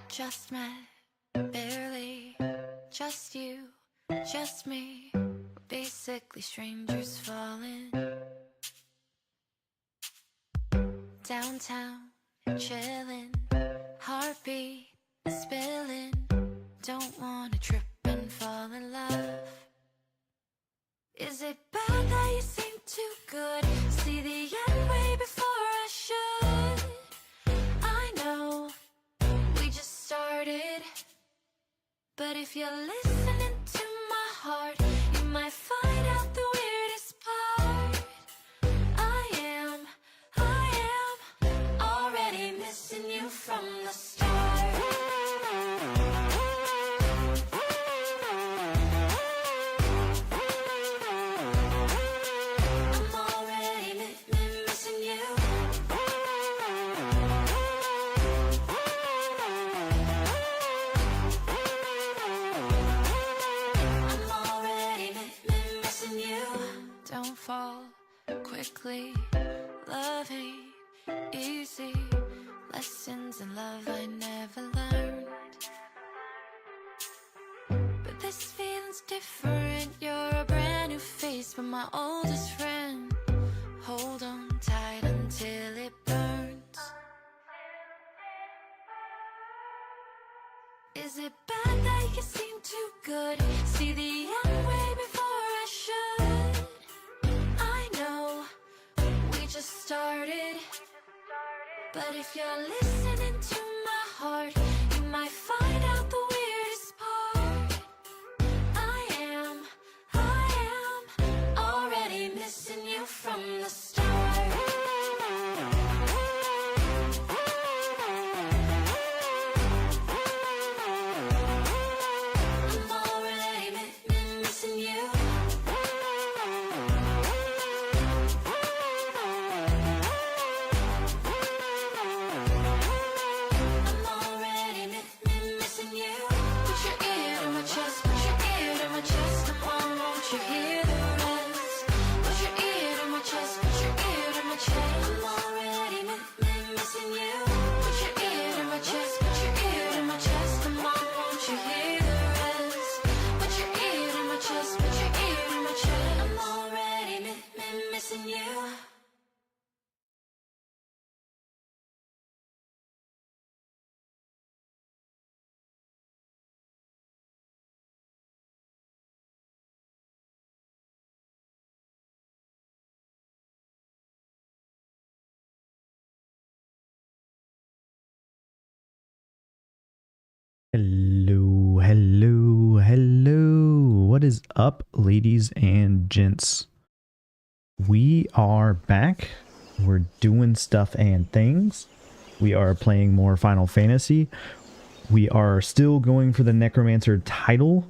Just met, barely, just you, just me, basically strangers falling. Downtown, chillin', heartbeat spilling, don't wanna trip and fall in love. Is it bad that you seem too good? See the end way before I should. I know we just started, but if you're listening to my heart, you might find out the weirdest part. I am already missing you from the start. Fall quickly, love ain't easy, lessons in love I never learned, but this feeling's different. You're a brand new face, but my oldest friend. Hold on tight until it burns. Is it bad that you seem too good? See the end way before I should. Just started, but if you're listening to my heart, you might find out the weirdest part. I am already missing you from the start. I'm already missing you. Hello. What is up, ladies and gents? We are back. We're doing stuff and things. We are playing more Final Fantasy. We are still going for the Necromancer title.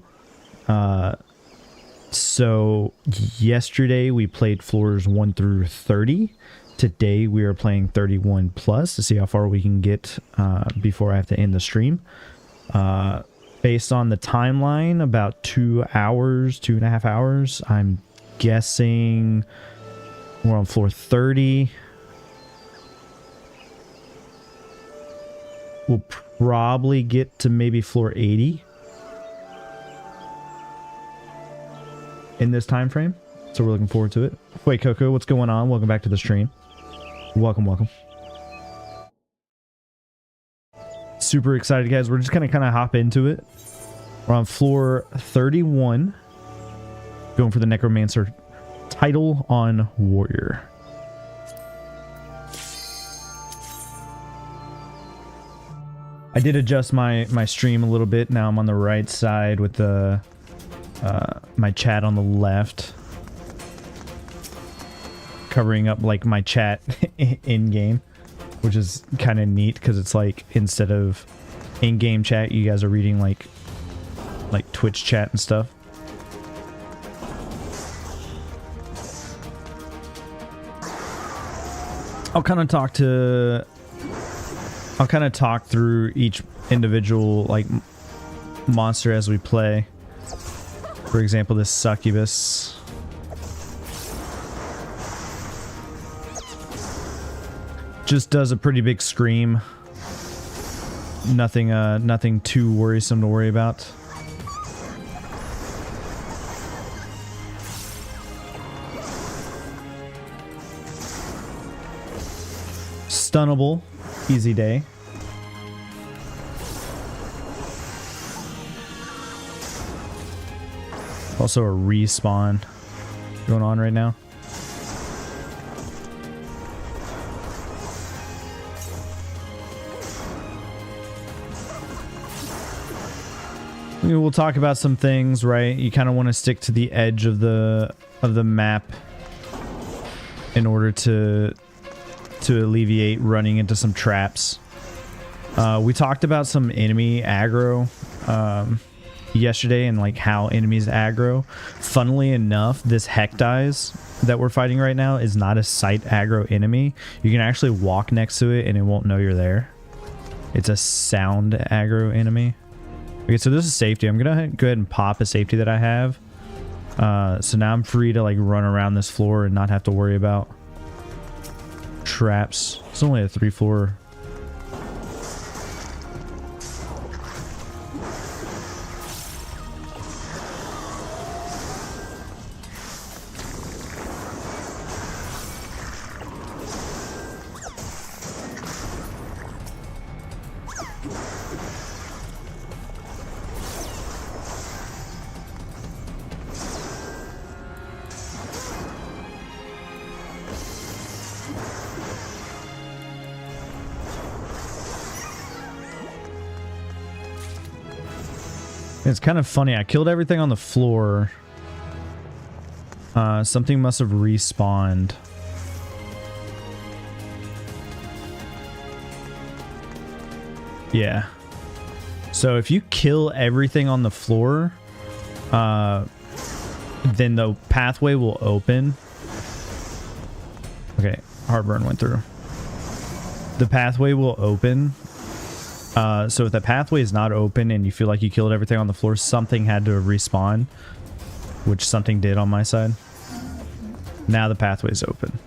So yesterday we played floors 1 through 30. Today we are playing 31 plus to see how far we can get before I have to end the stream. Based on the timeline, about 2 hours, 2.5 hours. I'm guessing we're on floor 30. We'll probably get to maybe floor 80 in this time frame. So we're looking forward to it. Wait, Coco, what's going on? Welcome back to the stream. Welcome. Super excited, guys. We're just gonna kind of hop into it. We're on floor 31, going for the Necromancer title on Warrior. I did adjust my stream a little bit. Now I'm on the right side with the my chat on the left, covering up like my chat in game, which is kind of neat because it's like instead of in-game chat, you guys are reading like Twitch chat and stuff. I'll kind of talk through each individual like monster as we play. For example, this succubus. Just does a pretty big scream. Nothing too worrisome to worry about. Stunnable, easy day. Also a respawn going on right now. We'll talk about some things, right? You kind of want to stick to the edge of the map in order to alleviate running into some traps. We talked about some enemy aggro yesterday and like how enemies aggro. Funnily enough, this Hecdize that we're fighting right now is not a sight aggro enemy. You can actually walk next to it and it won't know you're there. It's a sound aggro enemy. Okay, so this is safety. I'm gonna go ahead and pop a safety that I have. So now I'm free to like run around this floor and not have to worry about traps. It's only a 3-floor. It's kind of funny. I killed everything on the floor. Something must have respawned. Yeah. So if you kill everything on the floor, then the pathway will open. Okay, Heartburn went through. The pathway will open. So if the pathway is not open and you feel like you killed everything on the floor, something had to respawn, which something did on my side. Now the pathway is open.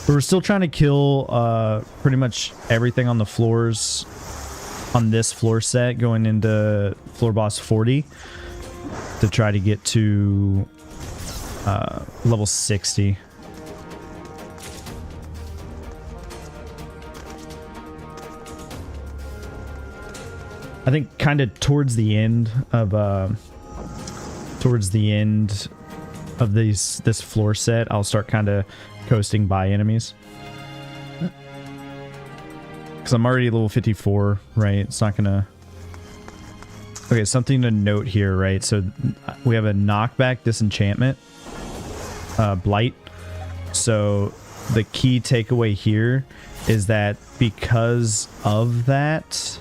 But we're still trying to kill pretty much everything on the floors on this floor set going into floor boss 40 to try to get to level 60. I think kind of towards the end of this floor set, I'll start kind of coasting by enemies. Because I'm already level 54, right? It's not gonna... Okay, something to note here, right? So we have a knockback disenchantment. Blight. So the key takeaway here is that because of that,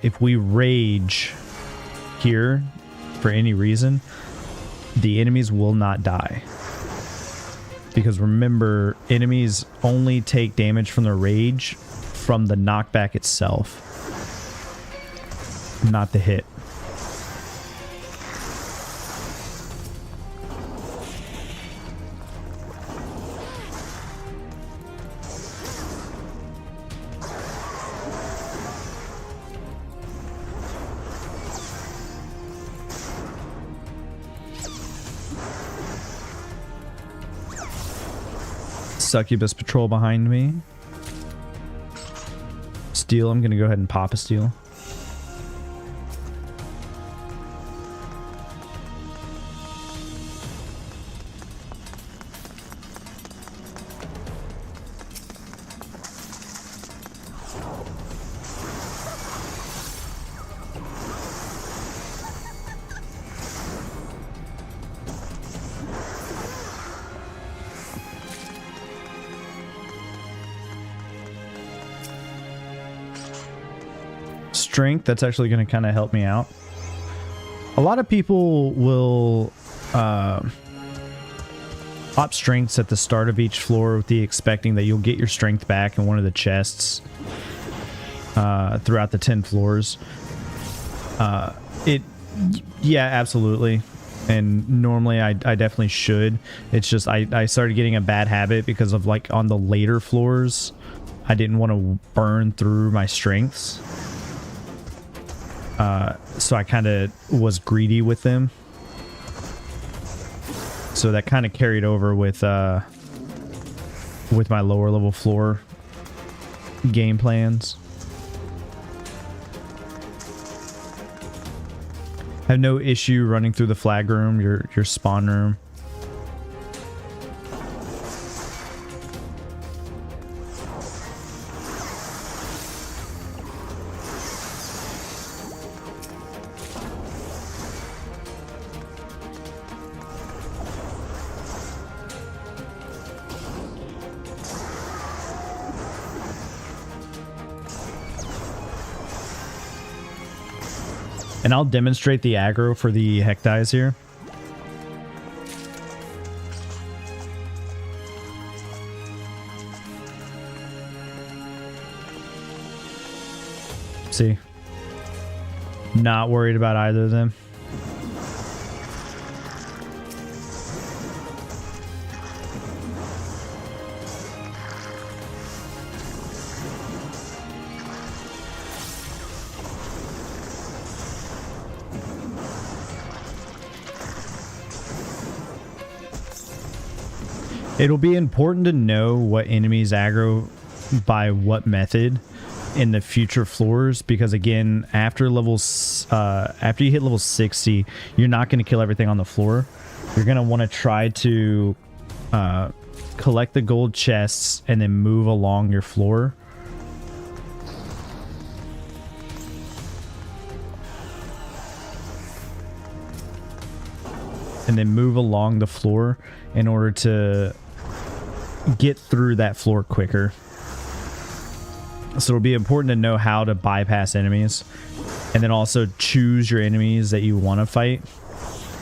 if we rage here for any reason, the enemies will not die. Because remember, enemies only take damage from their rage from the knockback itself, not the hit. Succubus patrol behind me. Steel, I'm gonna go ahead and pop a steel. Strength, that's actually going to kind of help me out. A lot of people will pop strengths at the start of each floor with the expecting that you'll get your strength back in one of the chests throughout the 10 floors. Yeah, absolutely. And normally I definitely should. It's just I started getting a bad habit because of like on the later floors, I didn't want to burn through my strengths. So I kind of was greedy with them. So that kind of carried over with my lower level floor game plans. I have no issue running through the flag room, your spawn room. And I'll demonstrate the aggro for the Hecdies here. See? Not worried about either of them. It'll be important to know what enemies aggro by what method in the future floors, because again, after after you hit level 60, you're not going to kill everything on the floor. You're going to want to try to collect the gold chests and then move along your floor. And then move along the floor in order to get through that floor quicker. So it'll be important to know how to bypass enemies, and then also choose your enemies that you want to fight.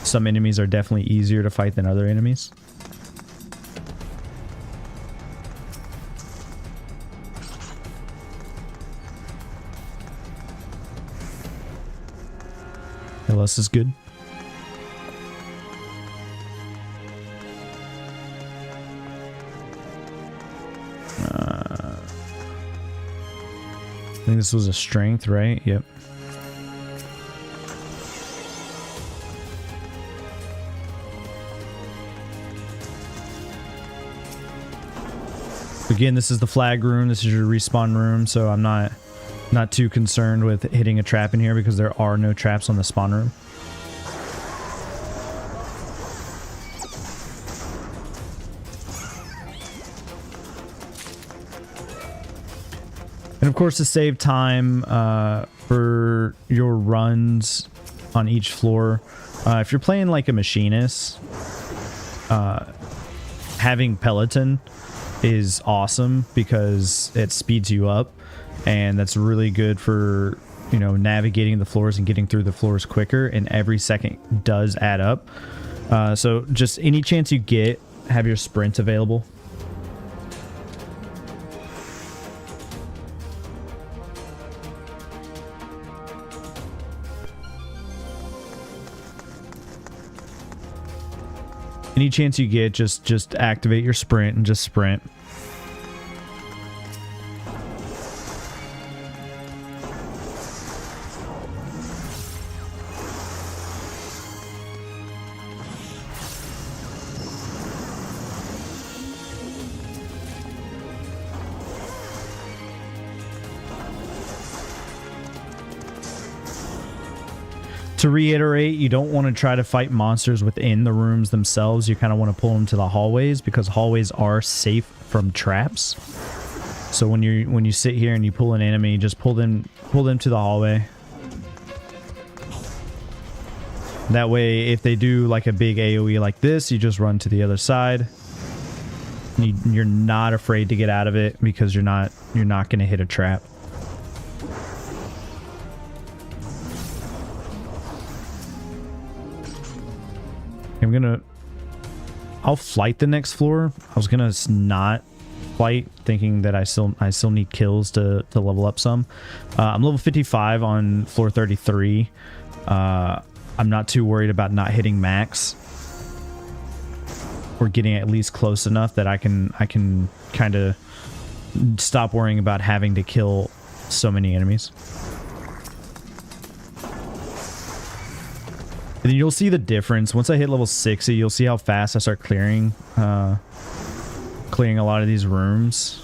Some enemies are definitely easier to fight than other enemies. LS is good. I think this was a strength, right? Yep. Again, this is the flag room. This is your respawn room, so I'm not too concerned with hitting a trap in here because there are no traps on the spawn room. And of course, to save time for your runs on each floor, if you're playing like a machinist, having Peloton is awesome because it speeds you up, and that's really good for, you know, navigating the floors and getting through the floors quicker, and every second does add up. So just any chance you get, have your sprint available. Any chance you get, just activate your sprint and just sprint. To reiterate, you don't want to try to fight monsters within the rooms themselves. You kind of want to pull them to the hallways, because hallways are safe from traps. So when you sit here and you pull an enemy, just pull them to the hallway. That way, if they do like a big AoE like this, you just run to the other side. You're not afraid to get out of it because you're not going to hit a trap. I'll flight the next floor. I was gonna not flight, thinking that I still need kills to level up some. I'm level 55 on floor 33. I'm not too worried about not hitting max. Or getting at least close enough that I can kind of stop worrying about having to kill so many enemies. And then you'll see the difference. Once I hit level 60, you'll see how fast I start clearing a lot of these rooms.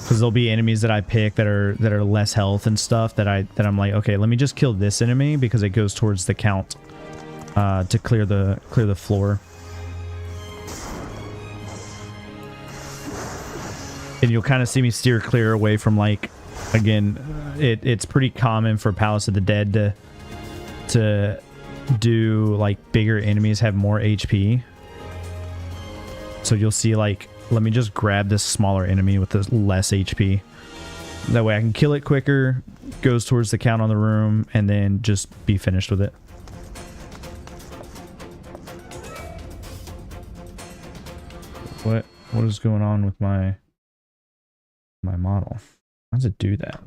Because there'll be enemies that I pick that are less health and stuff that I'm like, okay, let me just kill this enemy because it goes towards the count to clear the floor. And you'll kind of see me steer clear away from, like, again, it's pretty common for Palace of the Dead to do, like, bigger enemies have more HP. So you'll see, like, let me just grab this smaller enemy with the less HP. That way I can kill it quicker, goes towards the count on the room, and then just be finished with it. What is going on with my model? How does it do that?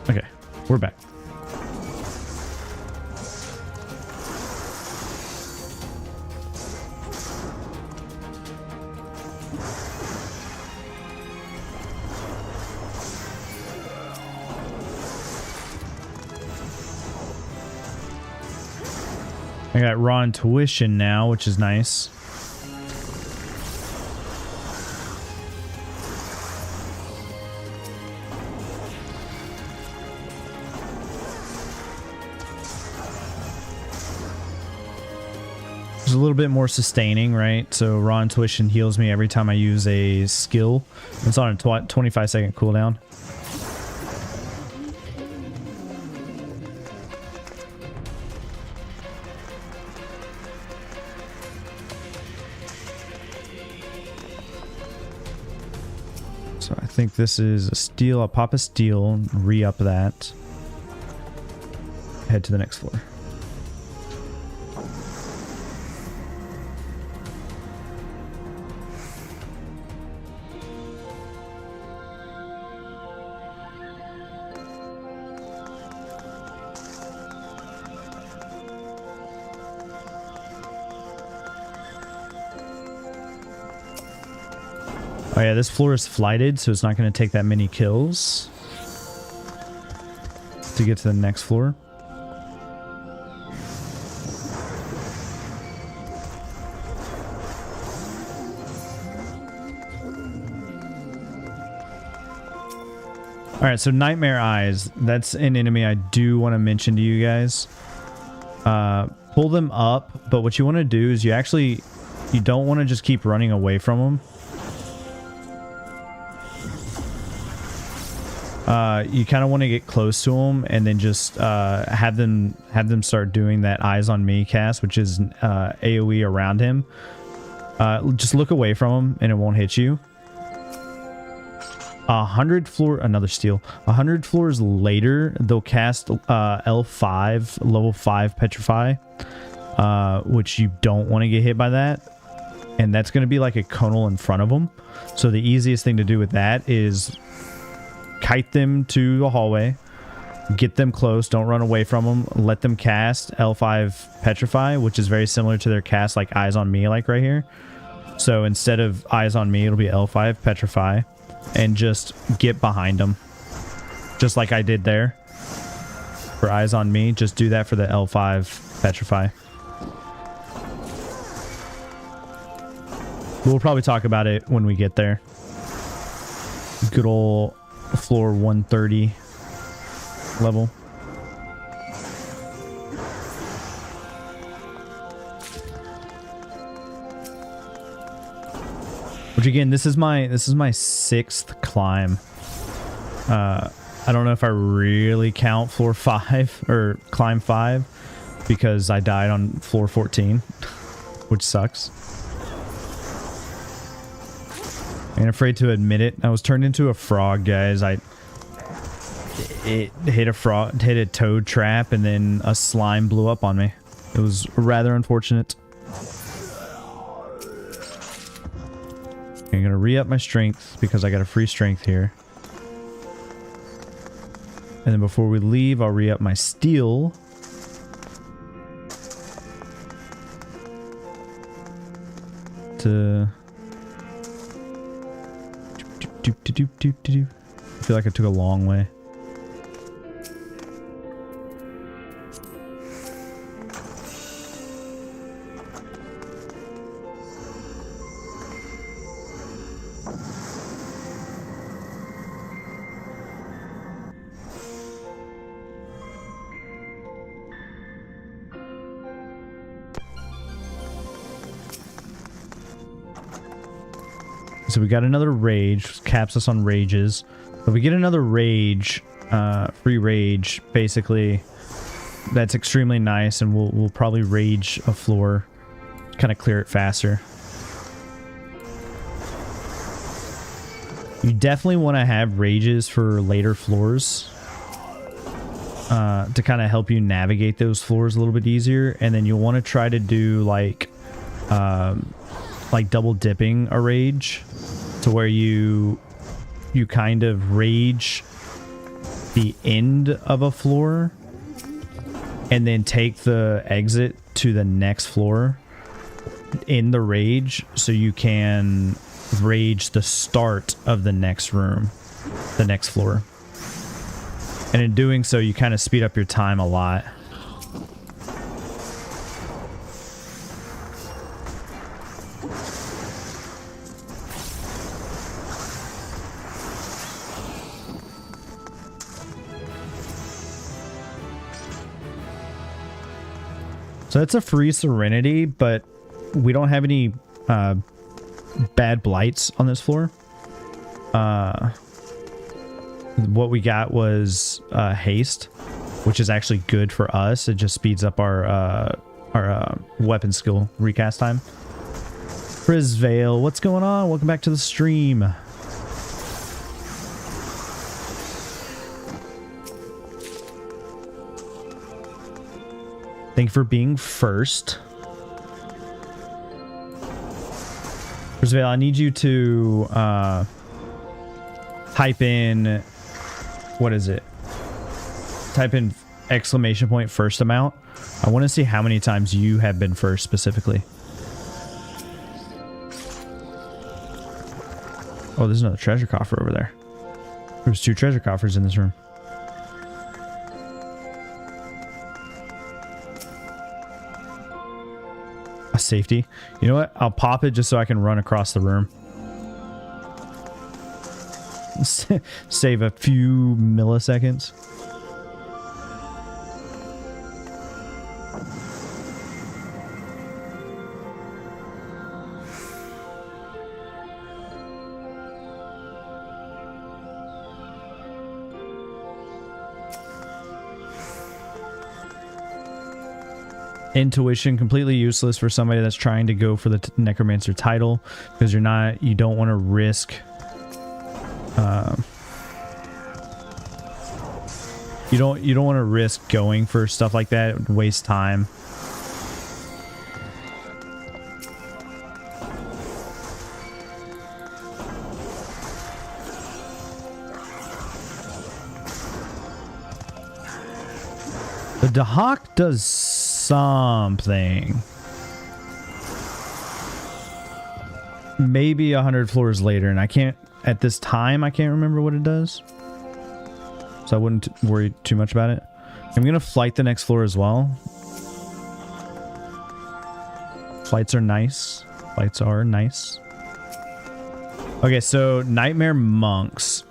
Okay, we're back. I got raw intuition now, which is nice. There's a little bit more sustaining, right? So raw intuition heals me every time I use a skill. It's on a 25-second cooldown. So I think this is a steal. I'll pop a steal, re-up that. Head to the next floor. Oh yeah, this floor is flighted, so it's not going to take that many kills to get to the next floor. Alright, so Nightmare Eyes. That's an enemy I do want to mention to you guys. Pull them up, but what you want to do is you don't want to just keep running away from them. You kind of want to get close to them and then just have them start doing that Eyes on Me cast, which is AoE around him. Just look away from him and it won't hit you. 100 floors later, they'll cast L5, level 5 Petrify, which you don't want to get hit by that. And that's going to be like a conal in front of them. So the easiest thing to do with that is kite them to the hallway, get them close, don't run away from them, let them cast L5 Petrify, which is very similar to their cast like Eyes on Me, like right here. So instead of Eyes on Me, it'll be L5 Petrify, and just get behind them, just like I did there for Eyes on Me. Just do that for the L5 Petrify. We'll probably talk about it when we get there. Good old floor 130 level. Which again, this is my 6th climb. I don't know if I really count floor 5 or climb 5 because I died on floor 14, which sucks. I'm afraid to admit it. I was turned into a frog, guys. It hit a toad trap, and then a slime blew up on me. It was rather unfortunate. I'm gonna re-up my strength because I got a free strength here. And then before we leave, I'll re-up my steel. I feel like I took a long way. So we got another rage, caps us on rages. If we get another rage, free rage, basically, that's extremely nice, and we'll probably rage a floor, kind of clear it faster. You definitely want to have rages for later floors, to kind of help you navigate those floors a little bit easier, and then you'll want to try to do like double dipping a rage, to where you kind of rage the end of a floor and then take the exit to the next floor in the rage, so you can rage the start of the next room, the next floor. And in doing so, you kind of speed up your time a lot. So it's a free Serenity, but we don't have any bad blights on this floor. What we got was haste, which is actually good for us. It just speeds up our weapon skill recast time. Frizvale, what's going on? Welcome back to the stream. Thank you for being first. Frizvale, I need you to type in, what is it? Type in exclamation point first amount. I want to see how many times you have been first specifically. Oh, there's another treasure coffer over there. There's 2 treasure coffers in this room. A safety. You know what? I'll pop it just so I can run across the room. Save a few milliseconds. Intuition, completely useless for somebody that's trying to go for the Necromancer title, because you don't want to risk you don't want to risk going for stuff like that. It would waste time. The Dahak does something. Maybe 100 floors later, and I can't, at this time, I can't remember what it does. So I wouldn't worry too much about it. I'm going to flight the next floor as well. Flights are nice. Flights are nice. Okay, so Nightmare Monks.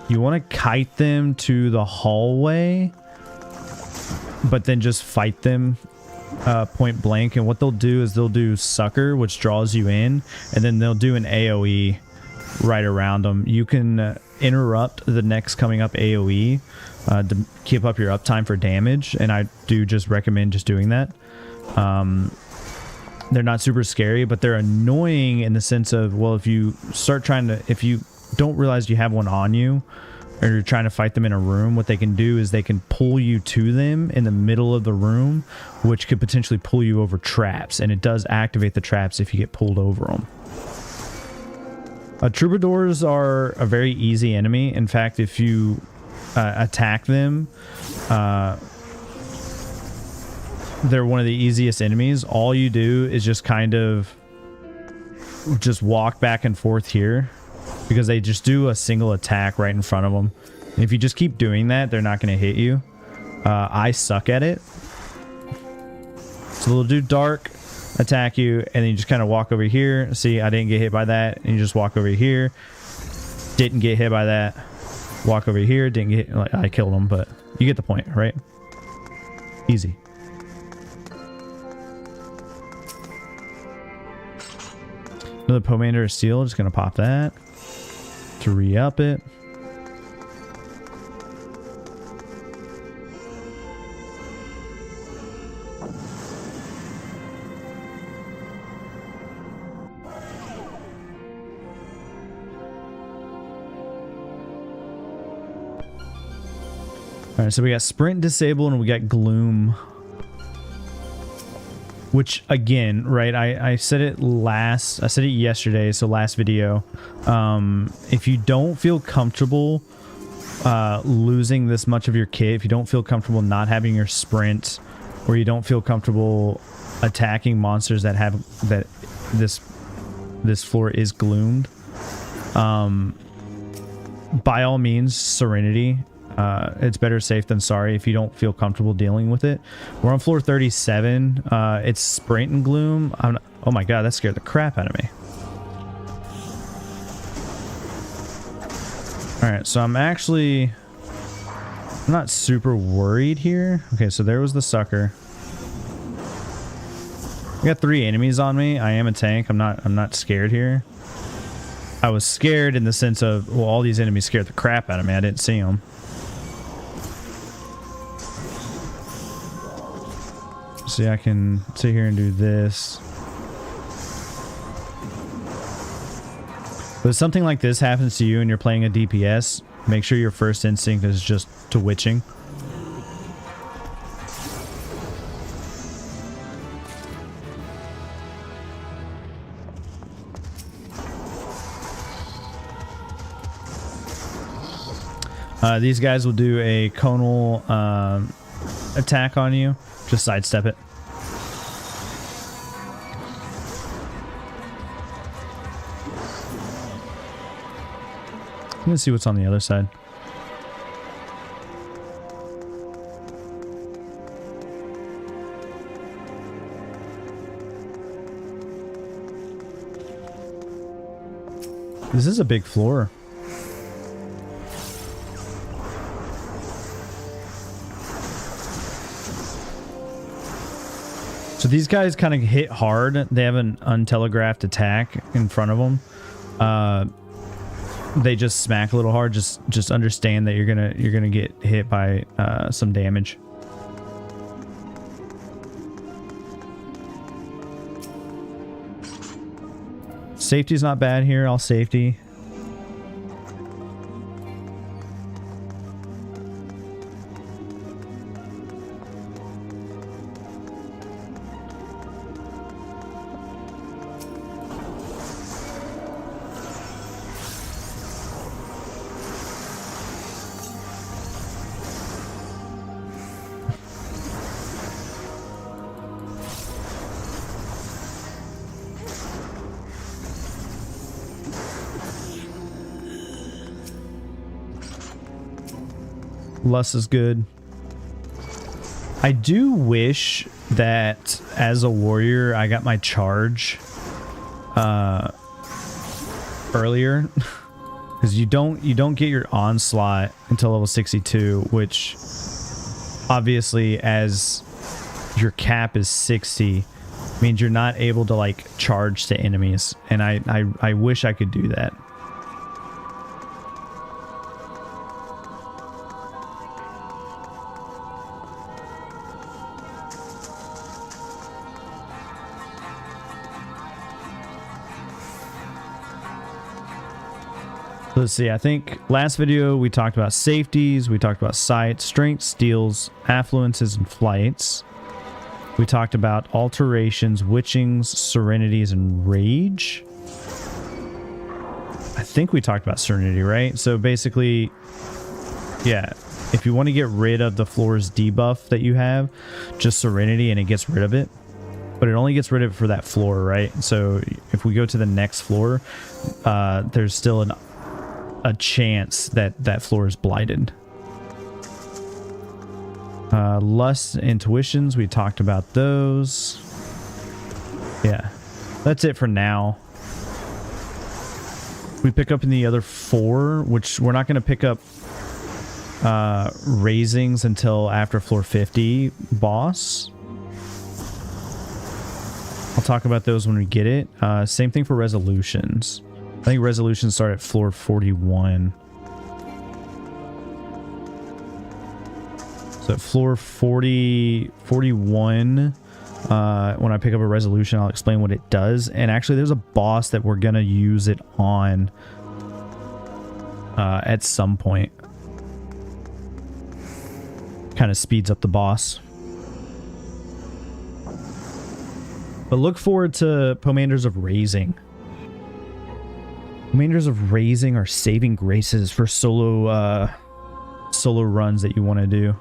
You want to kite them to the hallway, but then just fight them point blank. And what they'll do is they'll do Sucker, which draws you in, and then they'll do an AoE right around them. You can interrupt the next coming up AoE to keep up your uptime for damage, and I do just recommend just doing that. they're not super scary, but they're annoying in the sense of, well, if you don't realize you have one on you, or you're trying to fight them in a room, what they can do is they can pull you to them in the middle of the room, which could potentially pull you over traps, and it does activate the traps if you get pulled over them. Troubadours are a very easy enemy. In fact, if you attack them, they're one of the easiest enemies. All you do is just kind of just walk back and forth here, because they just do a single attack right in front of them. And if you just keep doing that, they're not going to hit you. I suck at it. So they'll do dark, attack you, and then you just kind of walk over here. See, I didn't get hit by that. And you just walk over here. Didn't get hit by that. Walk over here. Didn't get hit. Like, I killed them, but you get the point, right? Easy. Another Pomander of Steel. Just going to pop that to re-up it. Alright, so we got Sprint disabled and we got Gloom. Which, again, right, I said it yesterday, so last video. If you don't feel comfortable losing this much of your kit, if you don't feel comfortable not having your sprint, or you don't feel comfortable attacking monsters that have this floor is gloomed, by all means, Serenity. It's better safe than sorry if you don't feel comfortable dealing with it. We're on floor 37. It's Sprint and Gloom. Oh my god, that scared the crap out of me. Alright, so I'm not super worried here. Okay, so there was the sucker. I got 3 enemies on me. I am a tank. I'm not scared here. I was scared in the sense of, well, all these enemies scared the crap out of me. I didn't see them. See, I can sit here and do this. But if something like this happens to you and you're playing a DPS, make sure your first instinct is just to witching. These guys will do a conal attack on you. Just sidestep it. Let's see what's on the other side. This is a big floor. So these guys kind of hit hard. They have an untelegraphed attack in front of them. They just smack a little hard. Just understand that you're gonna get hit by some damage. Safety's not bad here. I'll safety. Lust is good. I do wish that as a warrior I got my charge earlier, because you don't get your onslaught until level 62, which obviously as your cap is 60 means you're not able to like charge to enemies, and I wish I could do that. Let's see, I think last video we talked about safeties, we talked about sight, strength, steals, affluences, and flights. We talked about alterations, witchings, serenities, and rage. I think we talked about serenity, right? So basically, yeah, if you want to get rid of the floor's debuff that you have, just serenity and it gets rid of it. But it only gets rid of it for that floor, right? So if we go to the next floor, there's still a chance that that floor is blighted. Lust, intuitions, we talked about those. Yeah, that's it for now. We pick up in the other 4, which we're not going to pick up raisings until after floor 50 boss. I'll talk about those when we get it. Same thing for resolutions. I think resolutions start at floor 41. So at floor 41, when I pick up a resolution, I'll explain what it does. And actually, there's a boss that we're going to use it on at some point. Kind of speeds up the boss. But look forward to Pomanders of Raising. Pomanders of Raising are saving graces for solo runs that you want to do.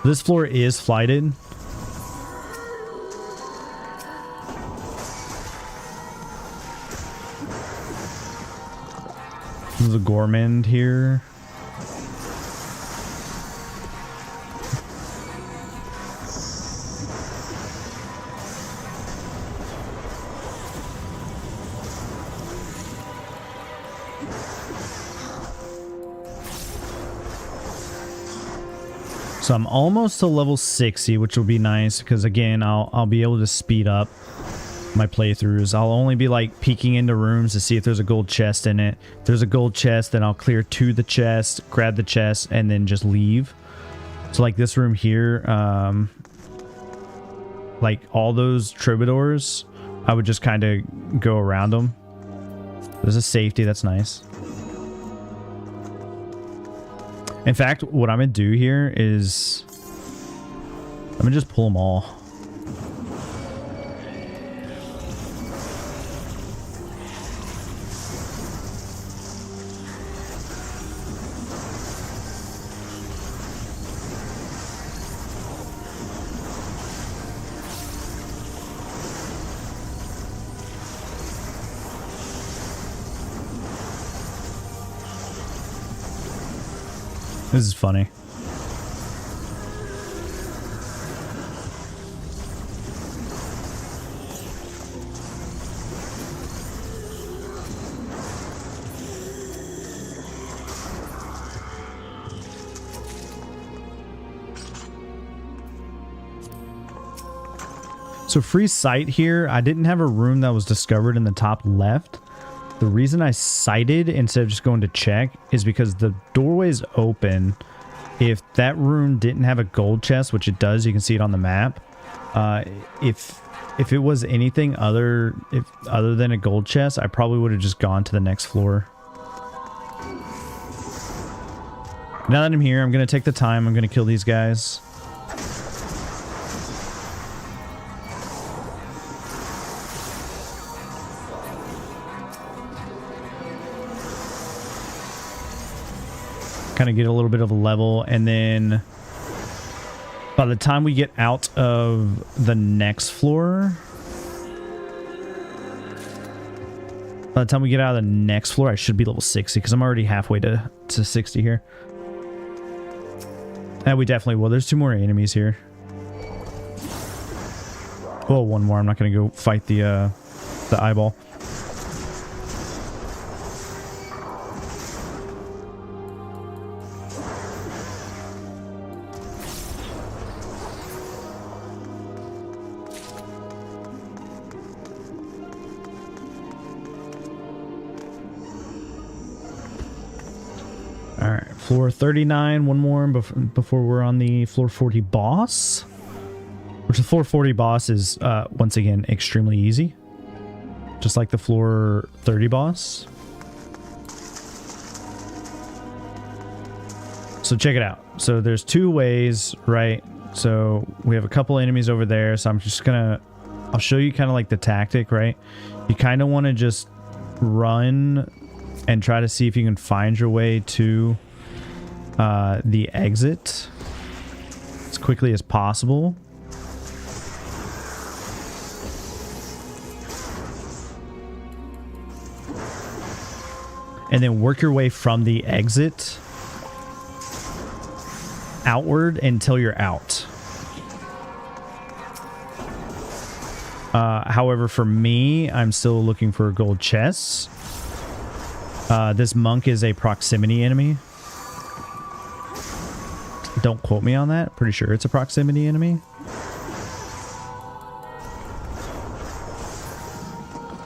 This floor is flighted. This is a Gourmand here. So I'm almost to level 60, which will be nice because again, I'll be able to speed up my playthroughs. I'll only be like peeking into rooms to see if there's a gold chest in it. If there's a gold chest, then I'll clear to the chest, grab the chest, and then just leave. So like this room here, like all those troubadours, I would just kind of go around them. There's a safety, that's nice. In fact, what I'm going to do here is I'm going to just pull them all. This is funny. So free sight here. I didn't have a room that was discovered in the top left. The reason I sighted instead of just going to check is because the doorway is open. If that room didn't have a gold chest, which it does, you can see it on the map. If it was anything other than a gold chest, I probably would have just gone to the next floor. Now that I'm here, I'm going to take the time. I'm going to kill these guys. Kind of get a little bit of a level, and then by the time we get out of the next floor, I should be level 60 because I'm already halfway to 60 here. And we definitely will. There's 2 more enemies here. Well, 1 more. I'm not going to go fight the eyeball. Floor 39, one more before we're on the floor 40 boss. Which the floor 40 boss is, once again, extremely easy. Just like the floor 30 boss. So check it out. So there's two ways, right? So we have a couple enemies over there. So I'm just gonna, I'll show you kind of like the tactic, right? You kind of want to just run and try to see if you can find your way to the exit as quickly as possible. And then work your way from the exit outward until you're out. However, for me, I'm still looking for gold chests. This monk is a proximity enemy. Don't quote me on that. Pretty sure it's a proximity enemy.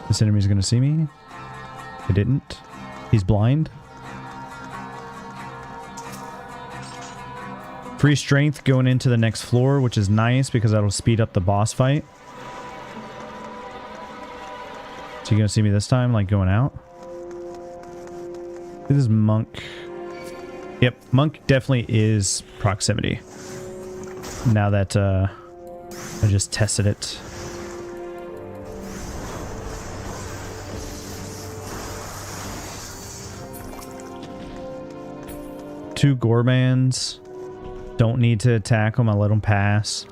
This enemy's gonna see me. He didn't. He's blind. Free strength going into the next floor, which is nice because that'll speed up the boss fight. So you're gonna see me this time, like going out. This is monk. Yep, monk definitely is proximity. Now that I just tested it. Two Gorbans. Don't need to attack them. I let them pass.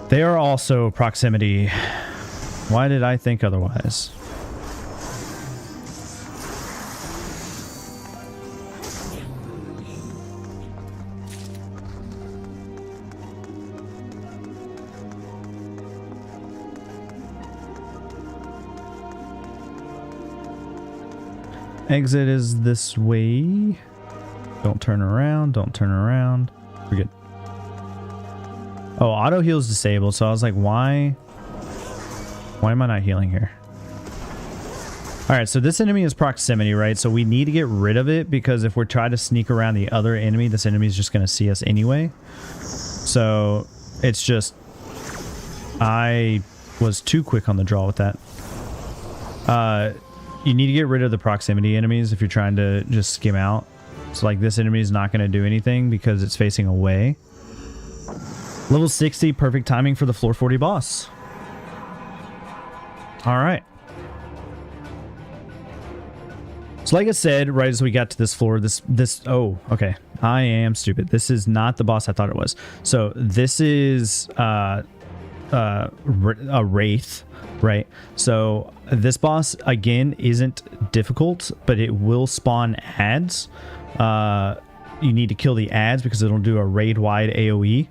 They are also proximity. Why did I think otherwise? Exit is this way. Don't turn around. Don't turn around. We're good. Oh, auto heal's disabled, so I was like, why am I not healing here? Alright, so this enemy is proximity, right? So we need to get rid of it because if we're trying to sneak around the other enemy, this enemy is just going to see us anyway. So it's just, I was too quick on the draw with that. You need to get rid of the proximity enemies if you're trying to just skim out. So like this enemy is not going to do anything because it's facing away. Level 60, perfect timing for the floor 40 boss. All right. So like I said, right as we got to this floor, oh, okay. I am stupid. This is not the boss I thought it was. So this is a wraith, right? So this boss, again, isn't difficult, but it will spawn ads. You need to kill the ads because it'll do a raid-wide AoE.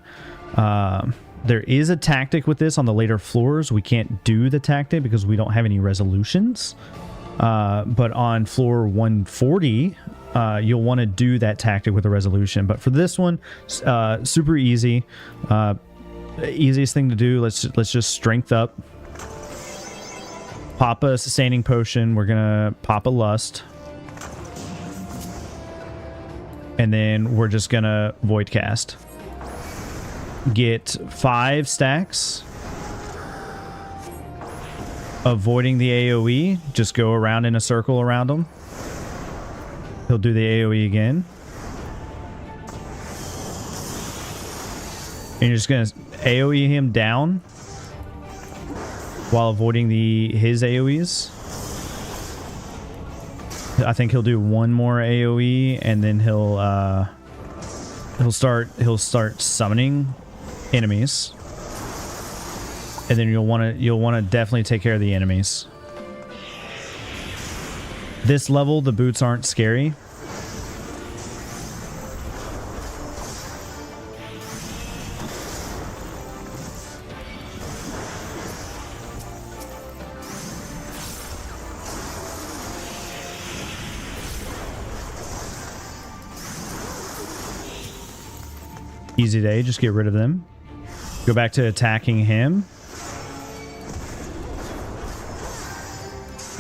There is a tactic with this on the later floors. We can't do the tactic because we don't have any resolutions. But on floor 140, you'll want to do that tactic with a resolution. But for this one, super easy. Easiest thing to do, let's just strength up. Pop a sustaining potion. We're gonna pop a lust. And then we're just gonna void cast. Get 5 stacks. Avoiding the AoE. Just go around in a circle around him. He'll do the AoE again. And you're just gonna AoE him down while avoiding his AoEs. I think he'll do one more AoE and then he'll start summoning enemies. And then you'll want to definitely take care of the enemies. This level, the boots aren't scary. Easy day, just get rid of them. Go back to attacking him.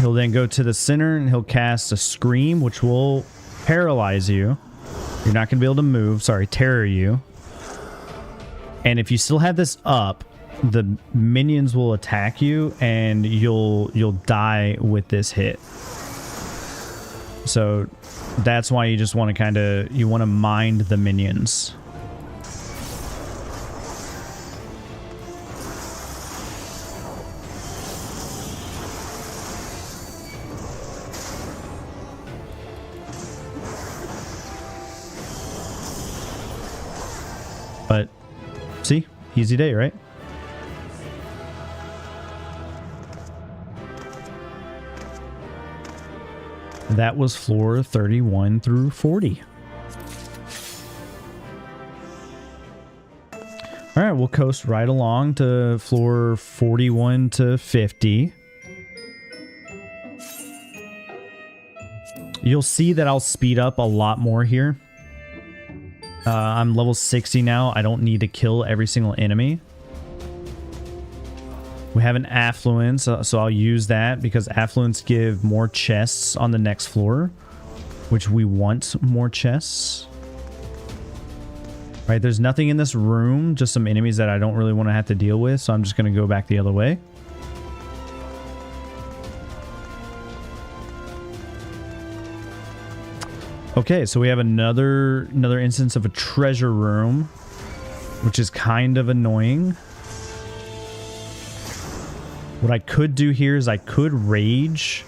He'll then go to the center and he'll cast a scream, which will paralyze you. You're not going to be able to move. Sorry, terror you. And if you still have this up, the minions will attack you and you'll die with this hit. So that's why you just want to you want to mind the minions. But see, easy day, right? That was floor 31 through 40. All right, we'll coast right along to floor 41 to 50. You'll see that I'll speed up a lot more here. I'm level 60 now. I don't need to kill every single enemy. We have an affluence, so I'll use that because affluence give more chests on the next floor, which we want more chests. Right, there's nothing in this room, just some enemies that I don't really want to have to deal with, so I'm just going to go back the other way. Okay, so we have another instance of a treasure room, which is kind of annoying. What I could do here is I could rage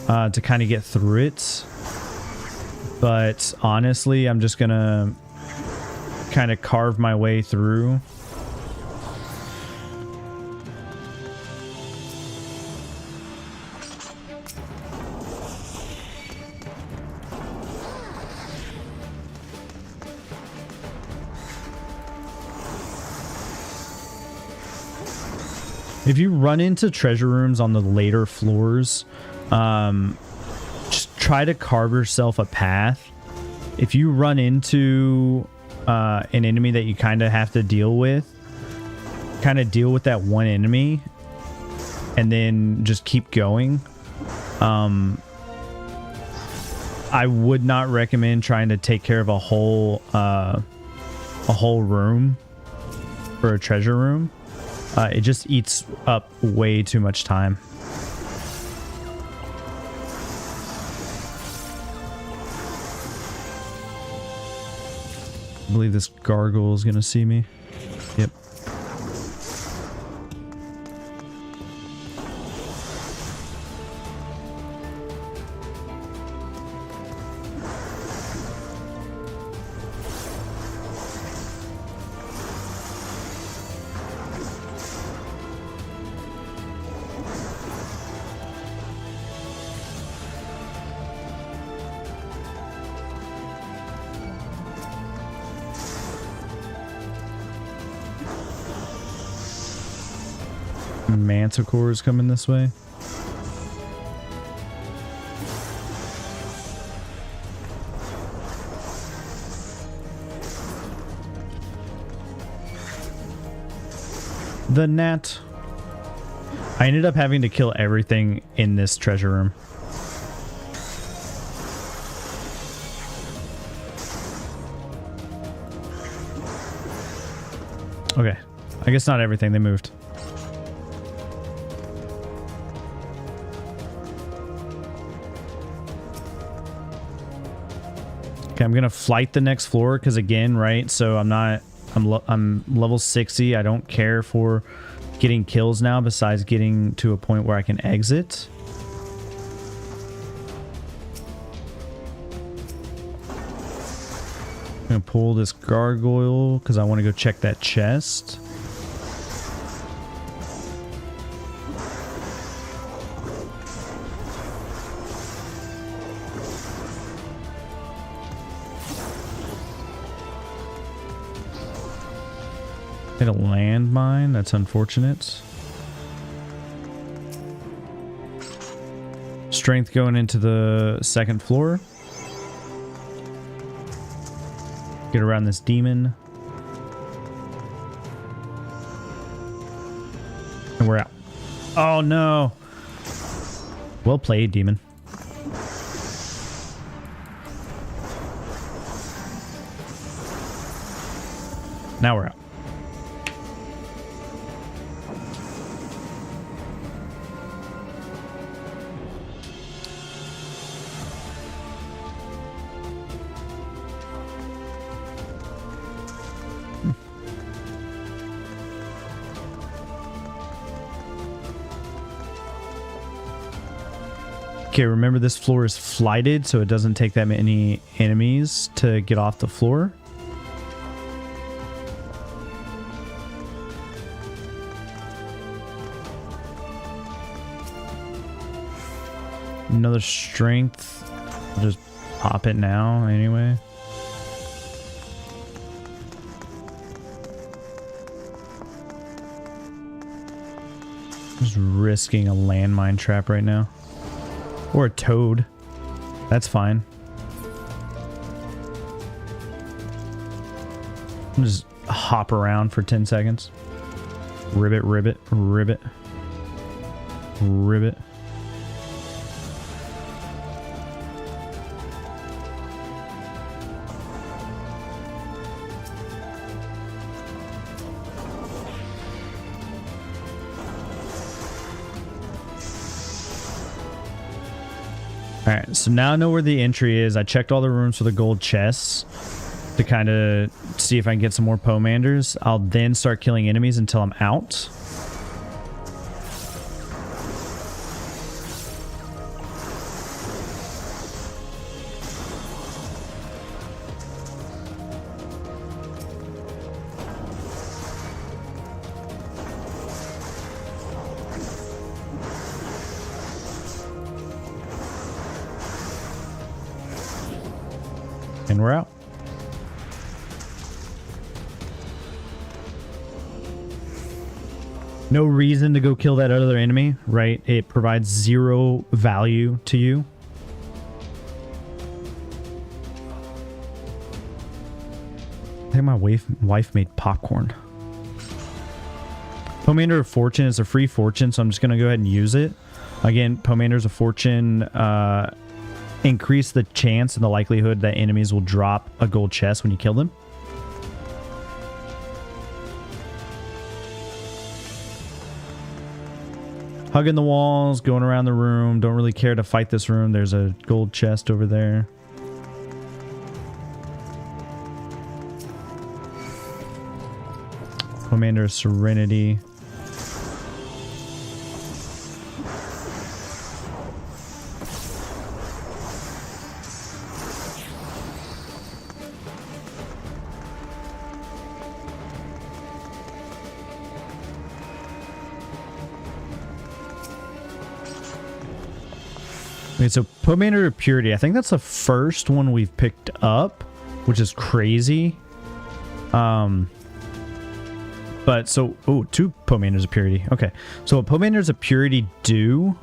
to kind of get through it. But honestly, I'm just going to kind of carve my way through. If you run into treasure rooms on the later floors, just try to carve yourself a path. If you run into an enemy that you kind of have to deal with, kind of deal with that one enemy and then just keep going. I would not recommend trying to take care of a whole room for a treasure room. It just eats up way too much time. I believe this gargoyle is going to see me. Yep. Manticore is coming this way. The gnat. I ended up having to kill everything in this treasure room. Okay. I guess not everything. They moved. Okay, I'm gonna flight the next floor because again, right? So I'm level 60. I don't care for getting kills now besides getting to a point where I can exit. I'm gonna pull this gargoyle because I want to go check that chest. Hit a landmine. That's unfortunate. Strength going into the second floor. Get around this demon. And we're out. Oh no. Well played, demon. Now we're out. Okay, remember this floor is flighted, so it doesn't take that many enemies to get off the floor. Another strength. I'll just pop it now anyway. Just risking a landmine trap right now. Or a toad. That's fine. Just hop around for 10 seconds. Ribbit, ribbit, ribbit. Ribbit. Alright, so now I know where the entry is. I checked all the rooms for the gold chests to kind of see if I can get some more Pomanders. I'll then start killing enemies until I'm out. And we're out. No reason to go kill that other enemy, right? It provides 0 value to you. I think my wife made popcorn. Pomander of Fortune is a free fortune, so I'm just going to go ahead and use it. Again, Pomanders of Fortune increase the chance and the likelihood that enemies will drop a gold chest when you kill them. Hugging the walls, going around the room. Don't really care to fight this room. There's a gold chest over there. Commander of Serenity. Okay, so Pomander of Purity. I think that's the first one we've picked up, which is crazy. But so, oh, 2 Pomanders of Purity. Okay, so what Pomanders of Purity do?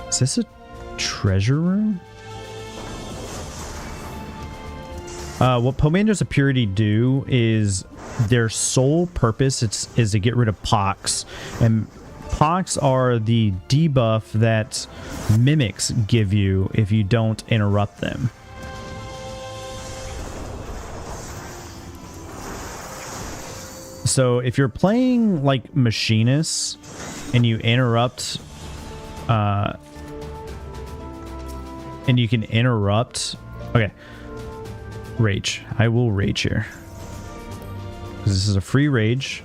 Is this a treasure room? What Pomanders of Purity do is their sole purpose is to get rid of pox, and pox are the debuff that mimics give you if you don't interrupt them. So if you're playing like Machinist and you interrupt, and you can interrupt, okay, rage. I will rage here because this is a free rage.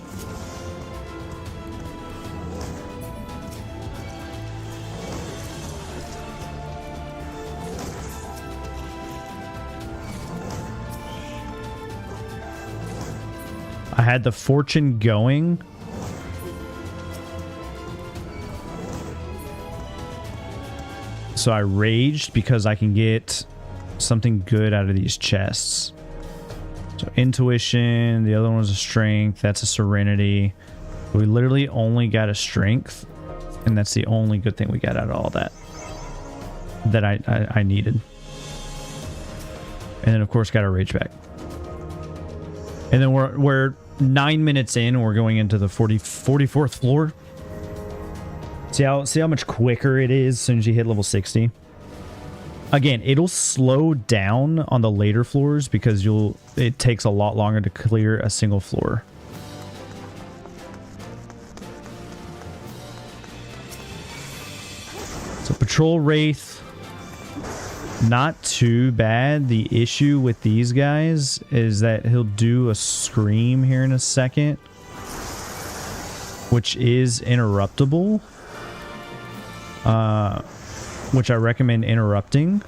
I had the fortune going. So I raged because I can get something good out of these chests. So intuition, the other one was a strength, that's a serenity. We literally only got a strength, and that's the only good thing we got out of all that I needed. And then of course got a rage back. And then we're 9 minutes in, and we're going into the 44th floor. See how much quicker it is as soon as you hit level 60? Again, it'll slow down on the later floors because it takes a lot longer to clear a single floor. So Patrol Wraith, not too bad. The issue with these guys is that he'll do a scream here in a second, which is interruptible. Which I recommend interrupting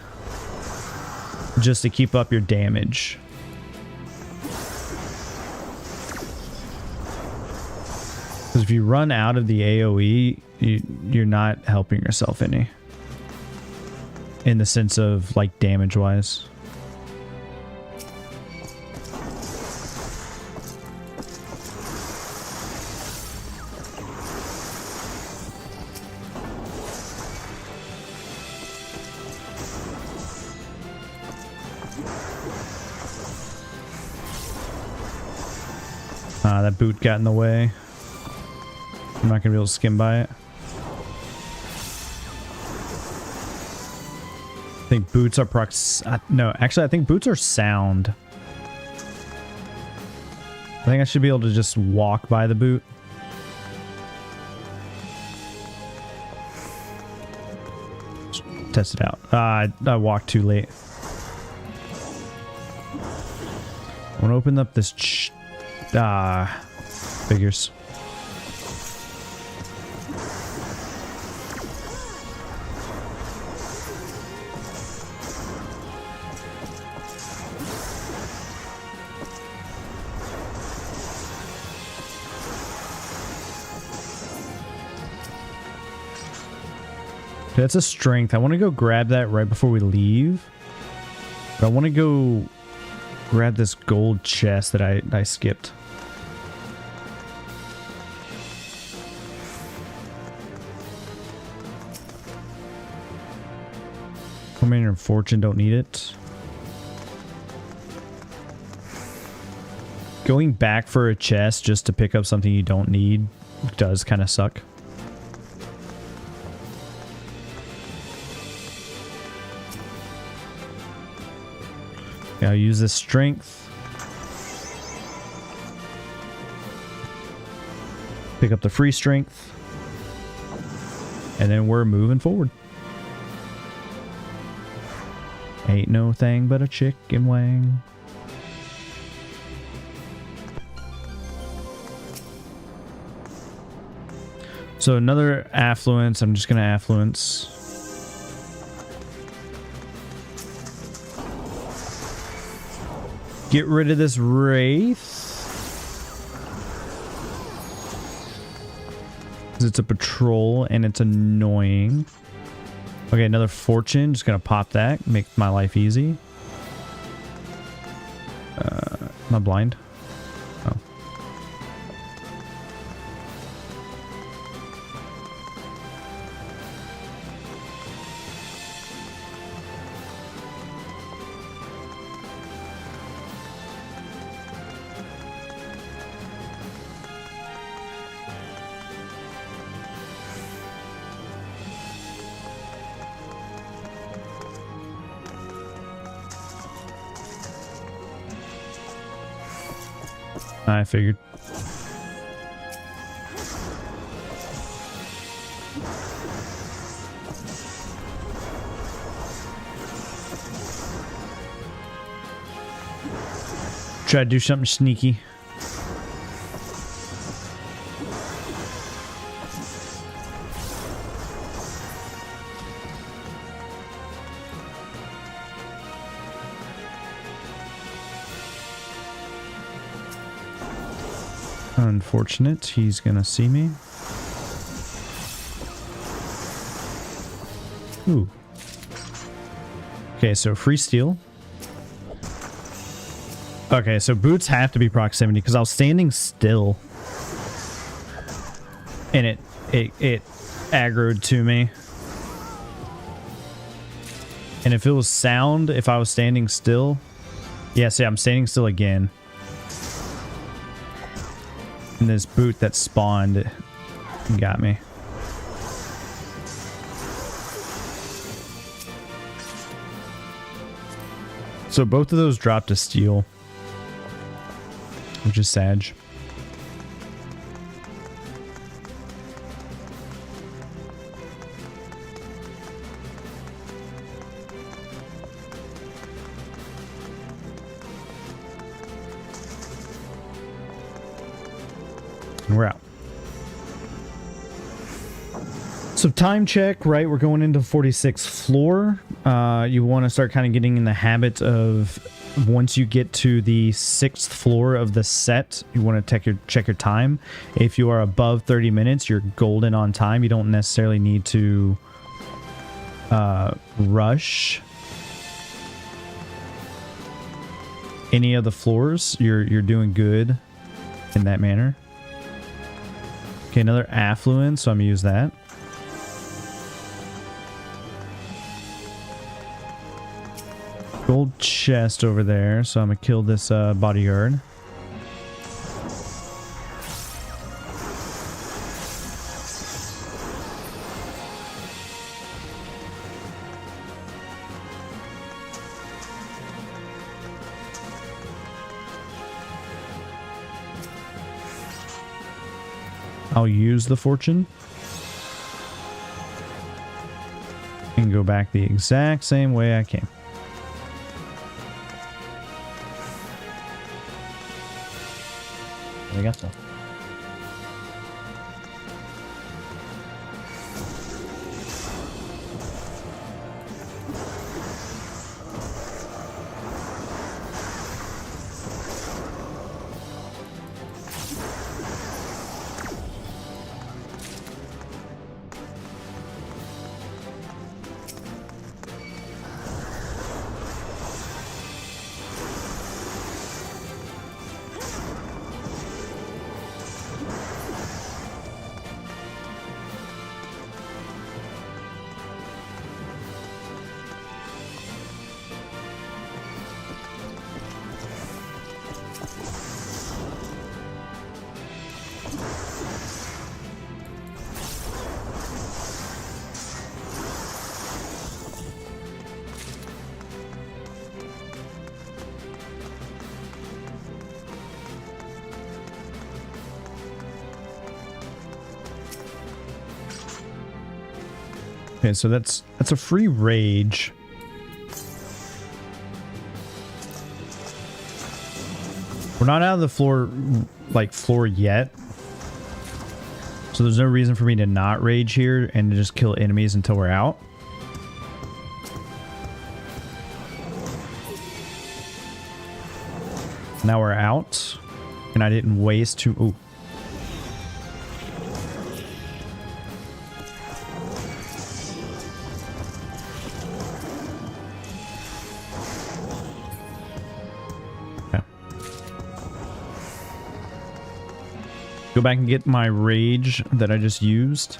just to keep up your damage. Because if you run out of the AoE, you're not helping yourself any. In the sense of like damage wise. That boot got in the way. I'm not gonna be able to skim by it. I think boots are no, actually I think boots are sound. I think I should be able to just walk by the boot. Just test it out. I walked too late. I want to open up this figures. That's a strength. I want to go grab that right before we leave. But I want to go grab this gold chest that I skipped. Commander and Fortune don't need it. Going back for a chest just to pick up something you don't need does kind of suck. I'll use this strength. Pick up the free strength. And then we're moving forward. Ain't no thing but a chicken wing. So another affluence. I'm just going to affluence. Get rid of this wraith. It's a patrol and it's annoying. Okay, another fortune. Just gonna pop that. Make my life easy. Am I blind? Oh. I figured. Try to do something sneaky. Unfortunate, he's gonna see me. Ooh. Okay, so free steal. Okay, so boots have to be proximity because I was standing still. And it aggroed to me. And if it was sound, if I was standing still. Yeah, see, I'm standing still again. And this boot that spawned got me. So both of those dropped to steel, which is Sag. And we're out. So time check, right? We're going into 46th floor. You want to start kind of getting in the habit of, once you get to the 6th floor of the set, you want to check your time. If you are above 30 minutes, you're golden on time. You don't necessarily need to rush any of the floors. You're doing good in that manner. Okay, another affluent, so I'm gonna use that. Gold chest over there, so I'm gonna kill this bodyguard. I'll use the fortune and go back the exact same way I came. I got some. Okay, so that's a free rage. We're not out of the floor yet. So there's no reason for me to not rage here and to just kill enemies until we're out. Now we're out. And I didn't waste too... Ooh. Go back and get my rage that I just used.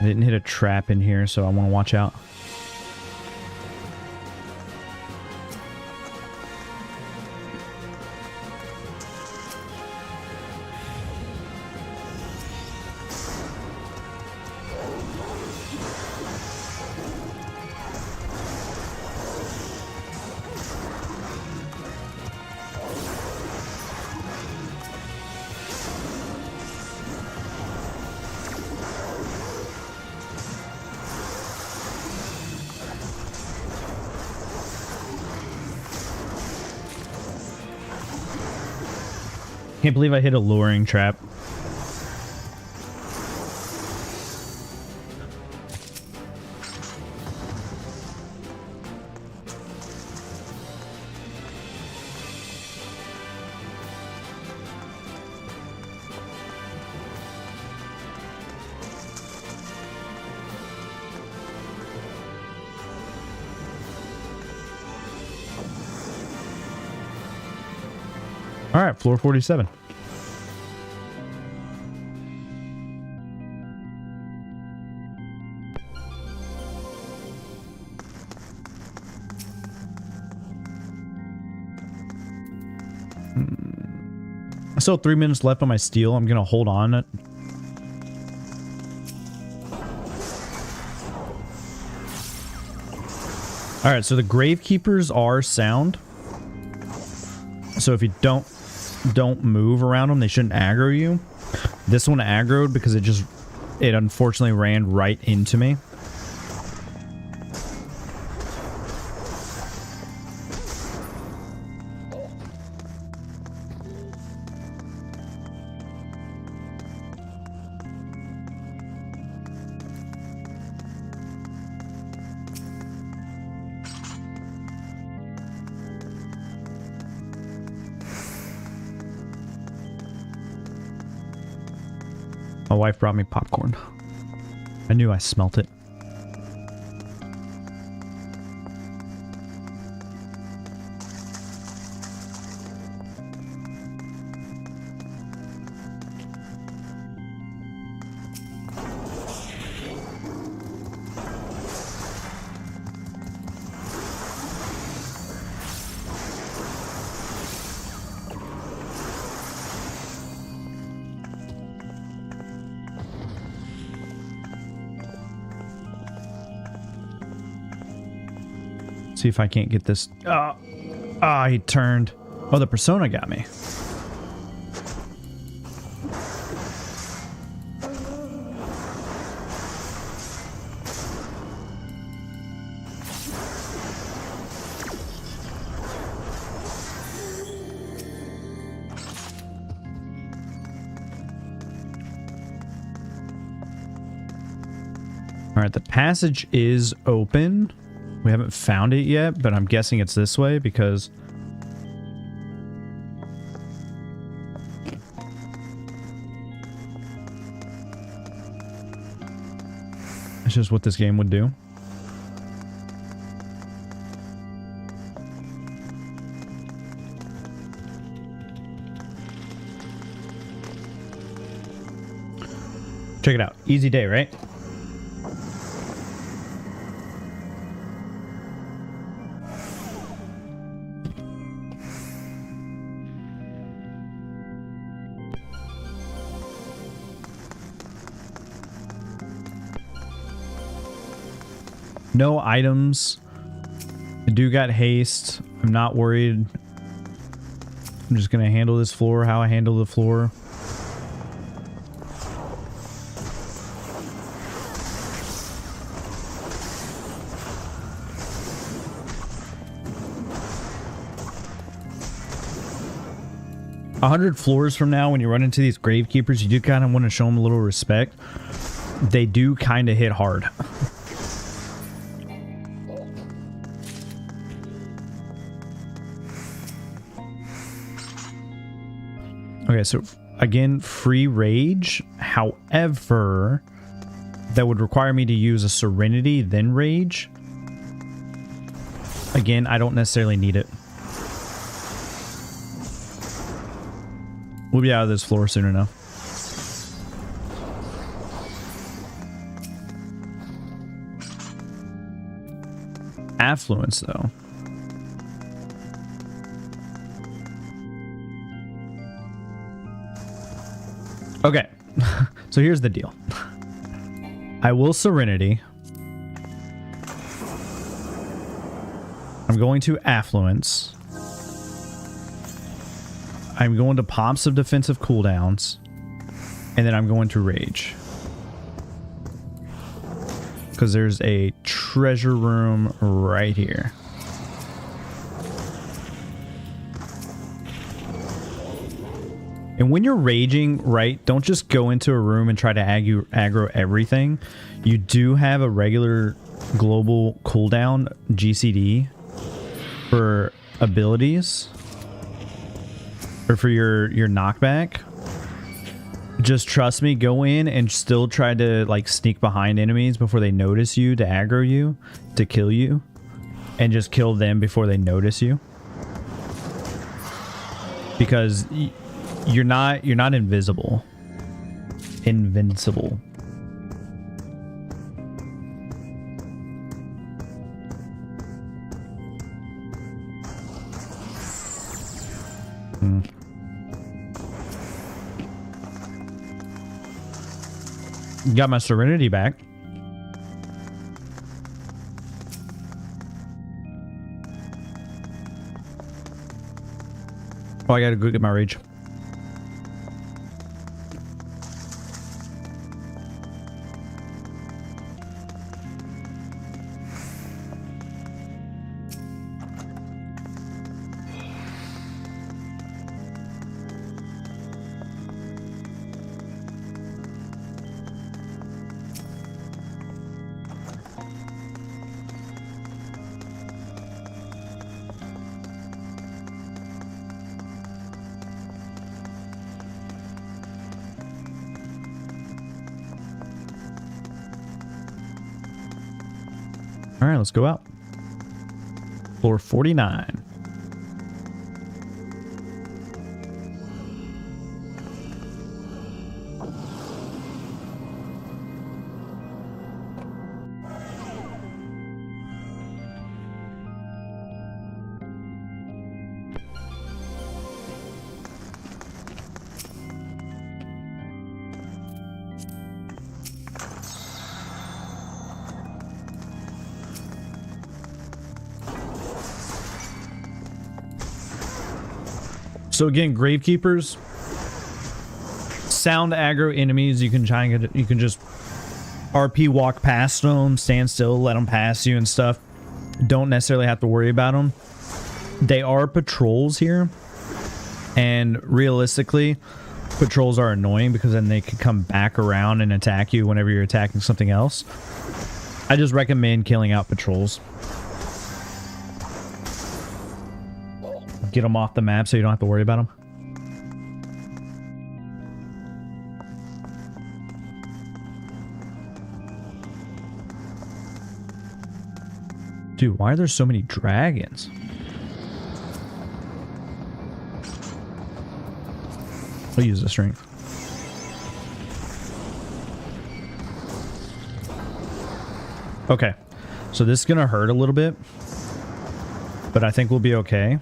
I didn't hit a trap in here, so I want to watch out. Can't believe I hit a luring trap. All right, floor 47. I still have 3 minutes left on my steel. I'm going to hold on it. All right, so the Gravekeepers are sound. So if you don't move around them, they shouldn't aggro you. This one aggroed because it unfortunately ran right into me. My wife brought me popcorn. I knew I smelt it. See if I can't get this. He turned. Oh, the persona got me. All right, the passage is open. We haven't found it yet, but I'm guessing it's this way because it's just what this game would do. Check it out. Easy day, right? No items. I do got haste. I'm not worried. I'm just gonna handle this floor how I handle the floor. A 100 floors from now, when you run into these Gravekeepers, you do kind of want to show them a little respect. They do kind of hit hard. Okay, so again, free rage. However, that would require me to use a Serenity, then rage. Again, I don't necessarily need it. We'll be out of this floor soon enough. Affluence, though. Okay, so here's the deal. I will Serenity. I'm going to Affluence. I'm going to Pops of Defensive Cooldowns. And then I'm going to Rage. Because there's a treasure room right here. And when you're raging, right, don't just go into a room and try to aggro everything. You do have a regular global cooldown, GCD, for abilities. Or for your knockback. Just trust me, go in and still try to like sneak behind enemies before they notice you to aggro you, to kill you. And just kill them before they notice you. Because you're not invisible. Invincible. Got my Serenity back. Oh, I gotta go get my rage. All right, let's go out. Floor 49. So again, Gravekeepers, sound aggro enemies. You can try and get, you can just RP walk past them, stand still, let them pass you and stuff. Don't necessarily have to worry about them. They are patrols here, and realistically, patrols are annoying because then they can come back around and attack you whenever you're attacking something else. I just recommend killing out patrols. Get them off the map so you don't have to worry about them. Dude, why are there so many dragons? I'll use the strength. Okay, so this is gonna hurt a little bit, but I think we'll be okay.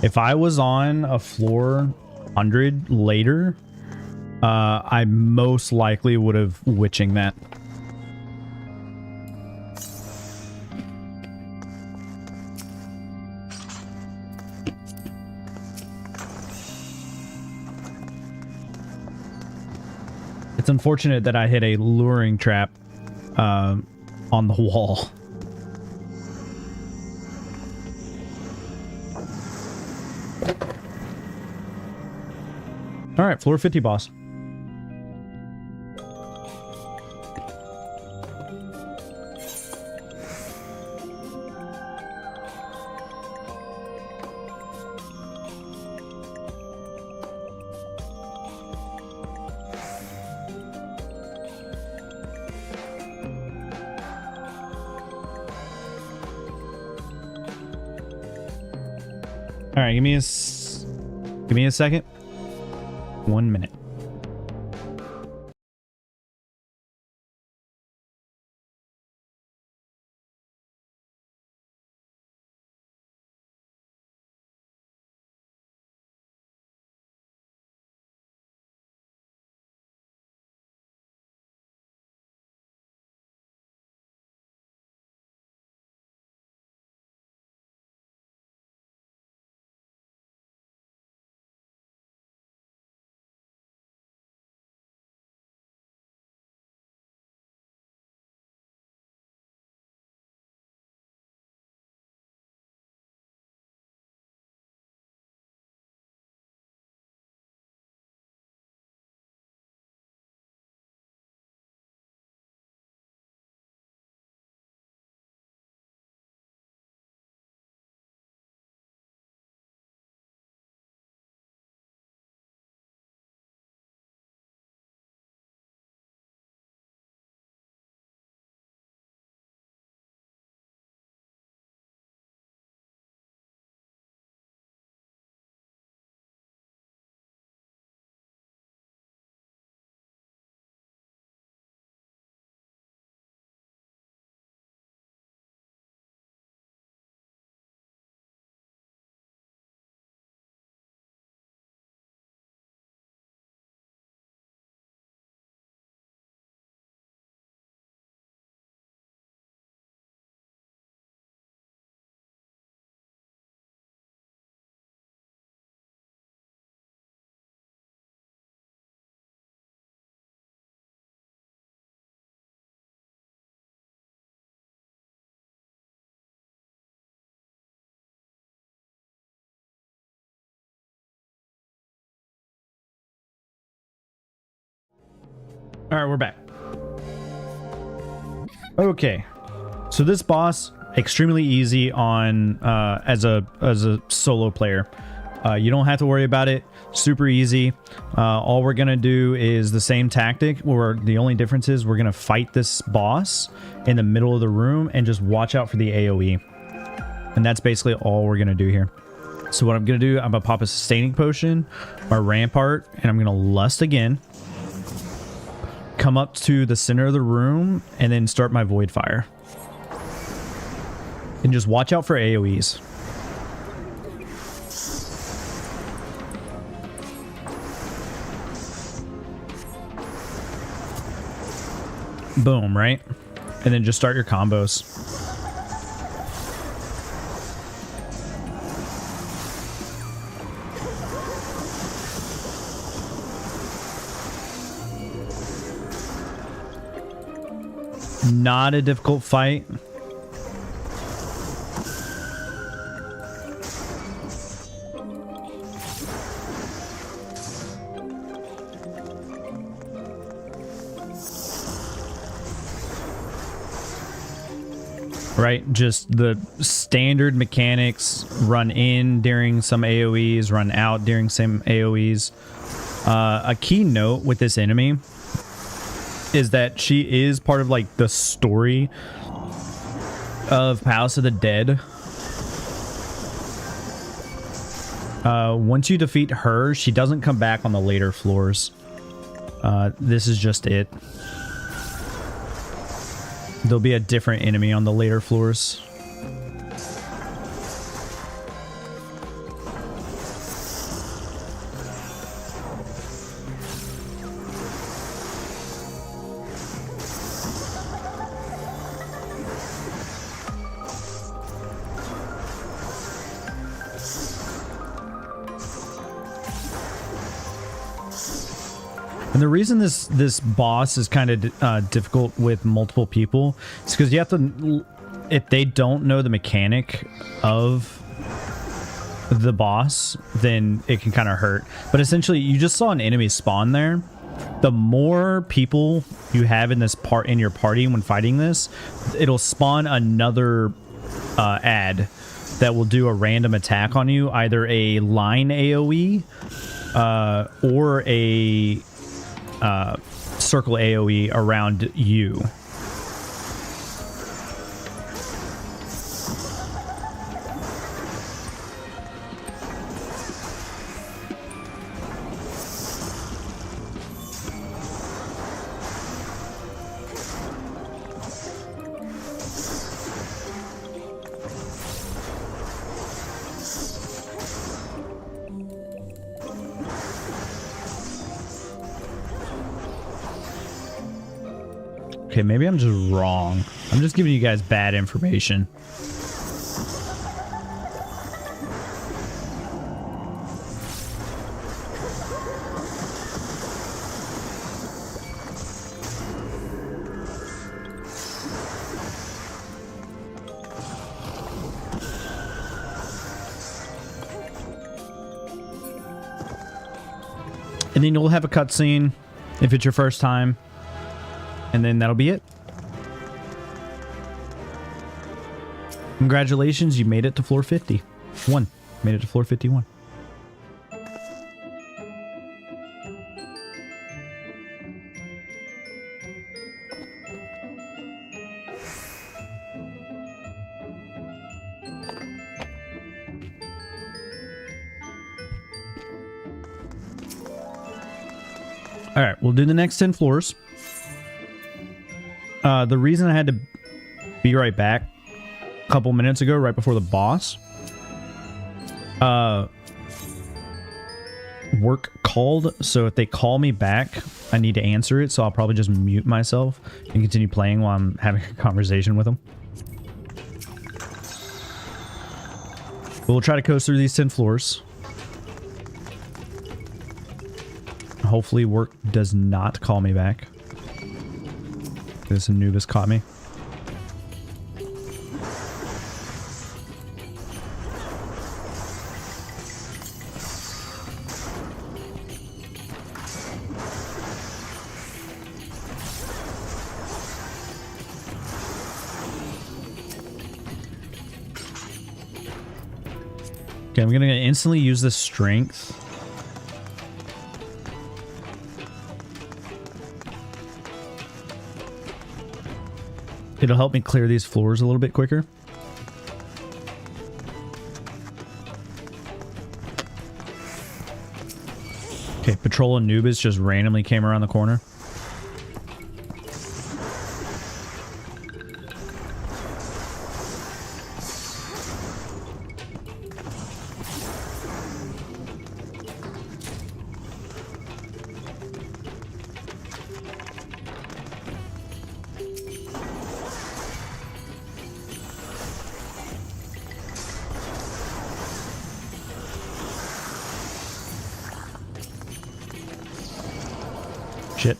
If I was on a floor 100 later, I most likely would have witching that. It's unfortunate that I hit a luring trap on the wall. All right, floor 50 boss. All right, give me a second. 1 minute. All right, we're back. Okay, so this boss extremely easy on as a solo player. You don't have to worry about it. Super easy. All we're gonna do is the same tactic, or the only difference is we're gonna fight this boss in the middle of the room and just watch out for the AoE. And that's basically all we're gonna do here. So what I'm gonna do, I'm gonna pop a sustaining potion, our rampart, and I'm gonna lust again. Come up to the center of the room and then start my void fire. And just watch out for AoEs. Boom, right? And then just start your combos. Not a difficult fight. Right, just the standard mechanics. Run in during some AoEs, run out during some AoEs. A key note with this enemy is that she is part of like the story of Palace of the Dead. Once you defeat her, she doesn't come back on the later floors. This is just it. There'll be a different enemy on the later floors. And the reason this boss is kind of difficult with multiple people is because you have to, if they don't know the mechanic of the boss, then it can kind of hurt. But essentially, you just saw an enemy spawn there. The more people you have in your party when fighting this, it'll spawn another ad that will do a random attack on you, either a line AoE or a circle AoE around you. Okay, maybe I'm just wrong. I'm just giving you guys bad information. And then you'll have a cutscene if it's your first time. And then that'll be it. Congratulations, you made it to floor 51. Made it to floor 51. All right, we'll do the next 10 floors. The reason I had to be right back a couple minutes ago, right before the boss, work called. So if they call me back, I need to answer it. So I'll probably just mute myself and continue playing while I'm having a conversation with them. But we'll try to coast through these 10 floors. Hopefully work does not call me back. This Anubis caught me. Okay, I'm gonna instantly use this strength. It'll help me clear these floors a little bit quicker. Okay, Patrol Anubis just randomly came around the corner. Shit.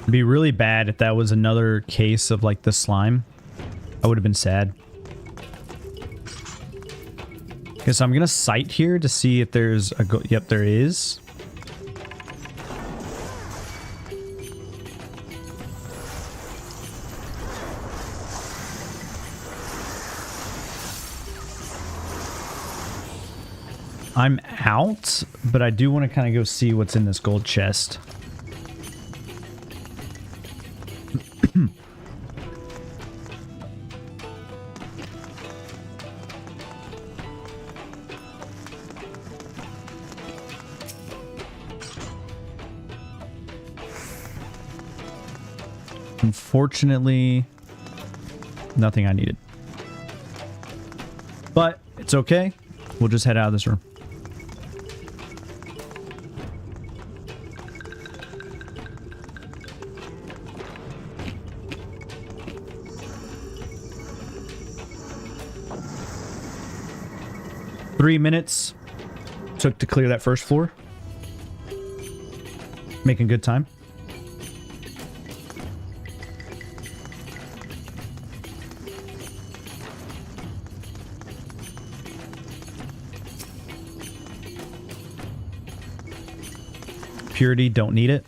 It'd be really bad if that was another case of like the slime. I would have been sad. Okay, so I'm gonna sight here to see if there's a yep, there is. I'm out, but I do want to kind of go see what's in this gold chest. Unfortunately, nothing I needed. But it's okay. We'll just head out of this room. Three minutes took to clear that first floor. Making good time. Purity, don't need it.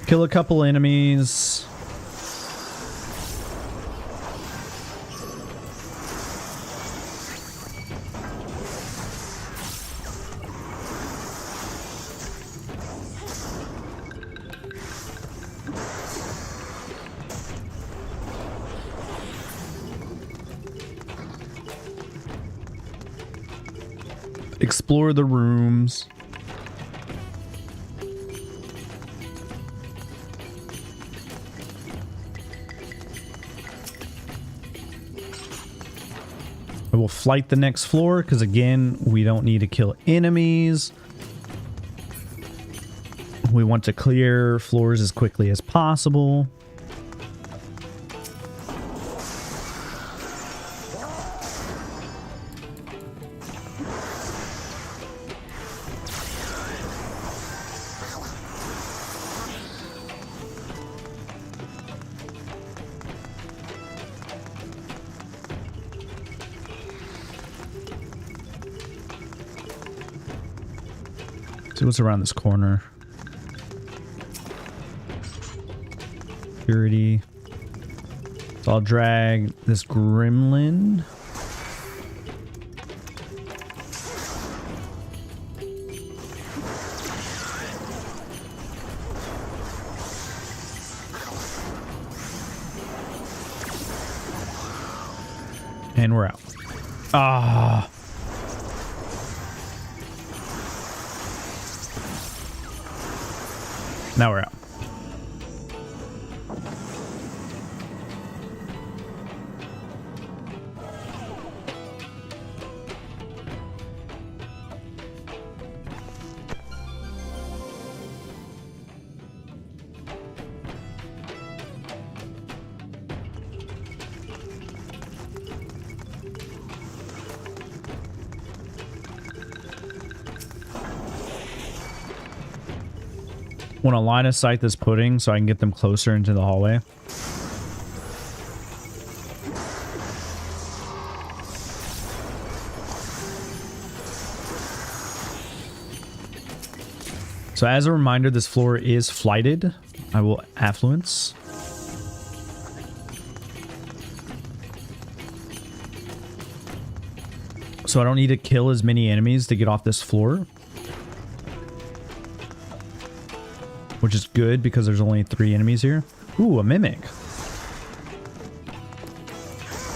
Kill a couple enemies. Explore the rooms. I will flight the next floor because again, we don't need to kill enemies. We want to clear floors as quickly as possible. See what's around this corner. Purity. So I'll drag this gremlin. And we're out. Ah. Now we're out. Want to line of sight this pudding so I can get them closer into the hallway. So as a reminder, this floor is flighted. I will affluence. So I don't need to kill as many enemies to get off this floor. Which is good because there's only 3 enemies here. Ooh, a mimic.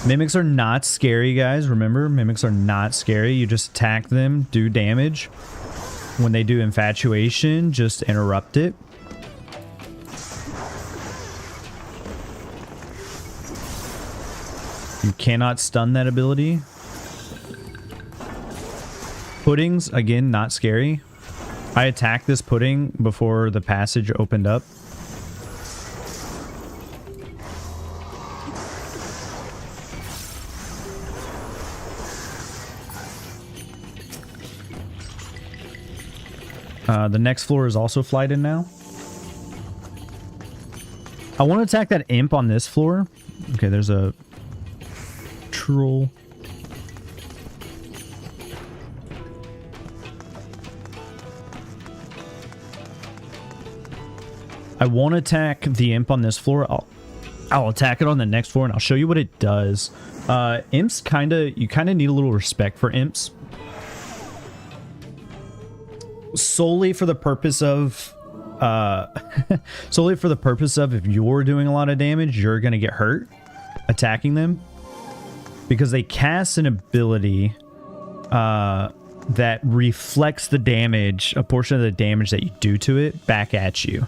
Mimics are not scary, guys. Remember, mimics are not scary. You just attack them, do damage. When they do infatuation, just interrupt it. You cannot stun that ability. Puddings, again, not scary. I attacked this pudding before the passage opened up. The next floor is also flighted now. I want to attack that imp on this floor. Okay, there's a troll. I won't attack the imp on this floor. I'll attack it on the next floor and I'll show you what it does. Imps you kind of need a little respect for imps. Solely for the purpose of if you're doing a lot of damage, you're going to get hurt attacking them. Because they cast an ability that reflects the damage, a portion of the damage that you do to it, back at you.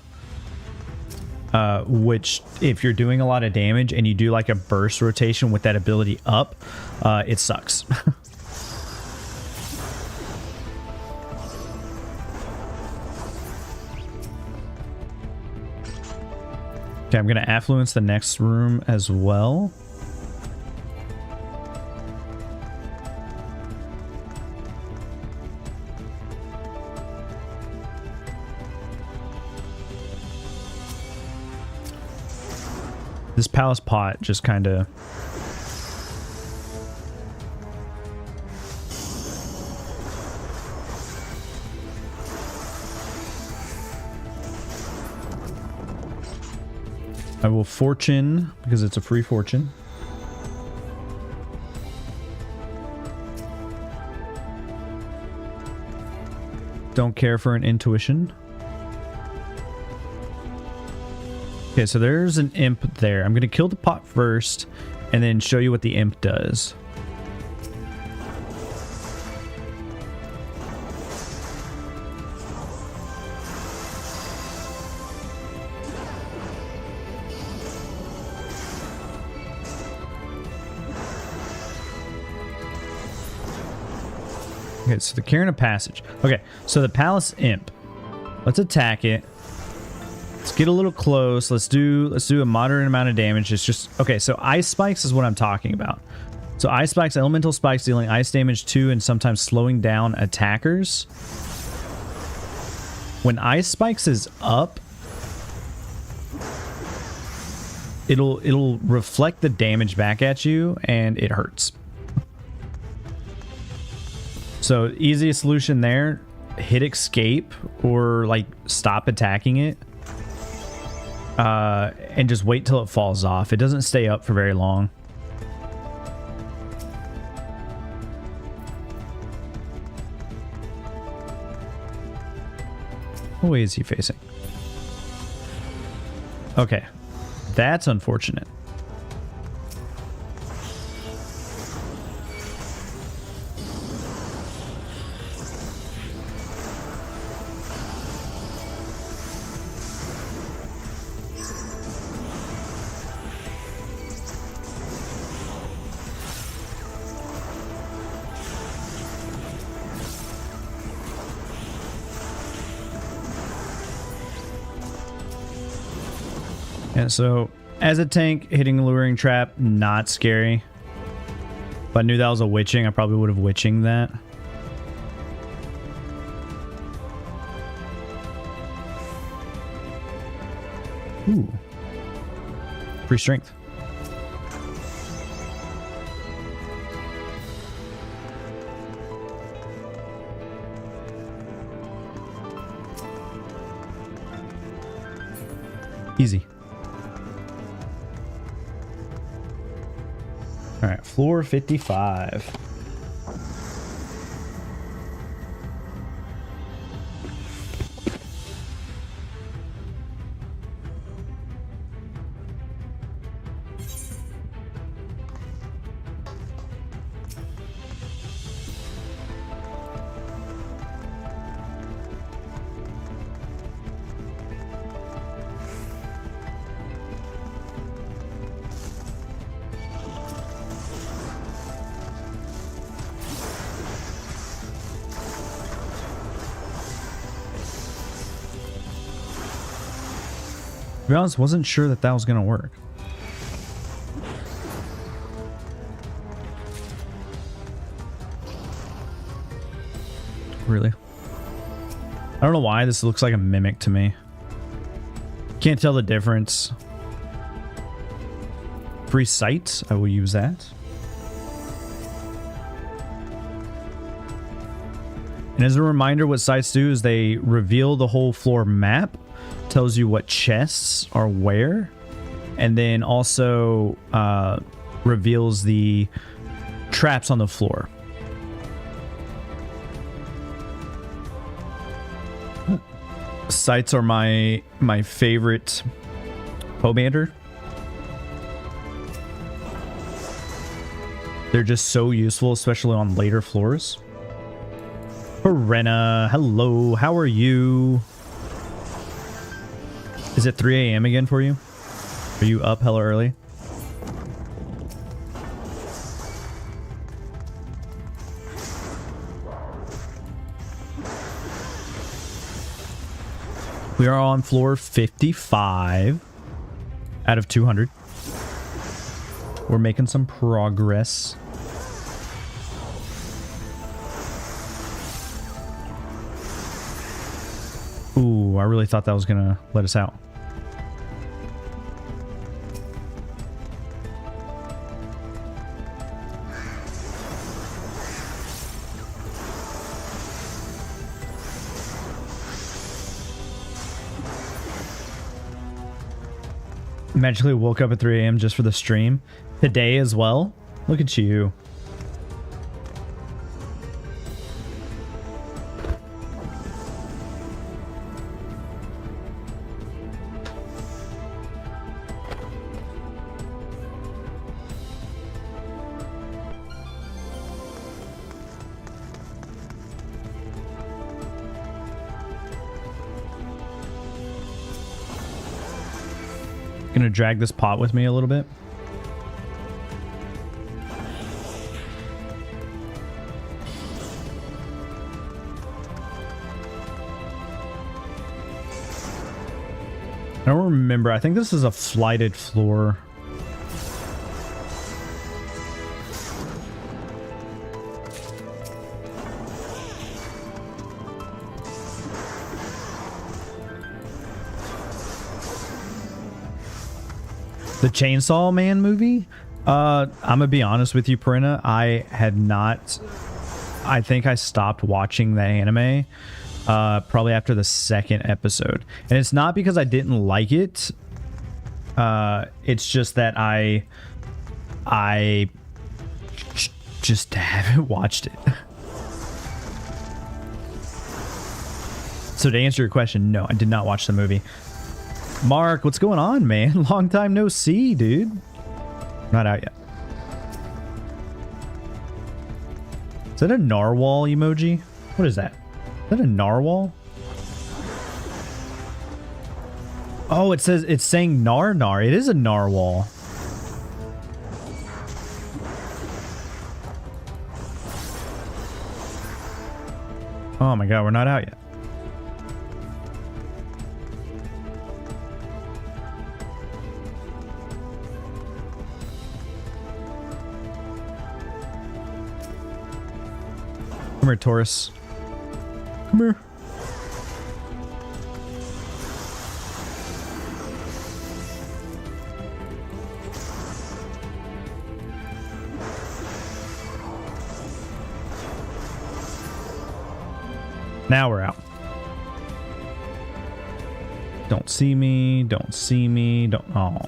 Which, if you're doing a lot of damage and you do like a burst rotation with that ability up, it sucks. Okay, I'm going to affluence the next room as well. This palace pot just kind of... I will fortune, because it's a free fortune. Don't care for an intuition. Okay, so there's an imp there. I'm going to kill the pot first and then show you what the imp does. Okay, so the Cairn of Passage. Okay, so the Palace Imp. Let's attack it. Let's get a little close. Let's do a moderate amount of damage. It's just okay. So ice spikes is what I'm talking about. So ice spikes, elemental spikes, dealing ice damage to and sometimes slowing down attackers. When ice spikes is up, it'll reflect the damage back at you and it hurts. So easiest solution there: hit escape or like stop attacking it. And just wait till it falls off. It doesn't stay up for very long. What way is he facing? Okay, that's unfortunate. Yeah, so as a tank, hitting a luring trap, not scary. If I knew that was a witching, I probably would have witching that. Ooh. Free strength. Easy. All right, floor 55. To be honest, wasn't sure that was gonna work. Really? I don't know why this looks like a mimic to me. Can't tell the difference. Free sight, I will use that. And as a reminder, what sites do is they reveal the whole floor map, tells you what chests are where, and then also reveals the traps on the floor. Sites are my favorite Pomander. They're just so useful, especially on later floors. Perena, hello, how are you? Is it 3 a.m. again for you? Are you up hella early? We are on floor 55 out of 200. We're making some progress. Ooh, I really thought that was gonna let us out. Magically woke up at 3 a.m. just for the stream. Today as well? Look at you. Gonna drag this pot with me a little bit. I don't remember. I think this is a flighted floor. The Chainsaw Man movie? I'm gonna be honest with you, Perina. I had not... I think I stopped watching the anime probably after the second episode. And it's not because I didn't like it. It's just that I just haven't watched it. So to answer your question, no, I did not watch the movie. Mark, what's going on, man? Long time no see, dude. Not out yet. Is that a narwhal emoji? What is that? Is that a narwhal? Oh, it's saying nar. It is a narwhal. Oh my god, we're not out yet. Come here, Taurus. Come here. Now we're out. Don't see me. Don't see me. Don't. Oh.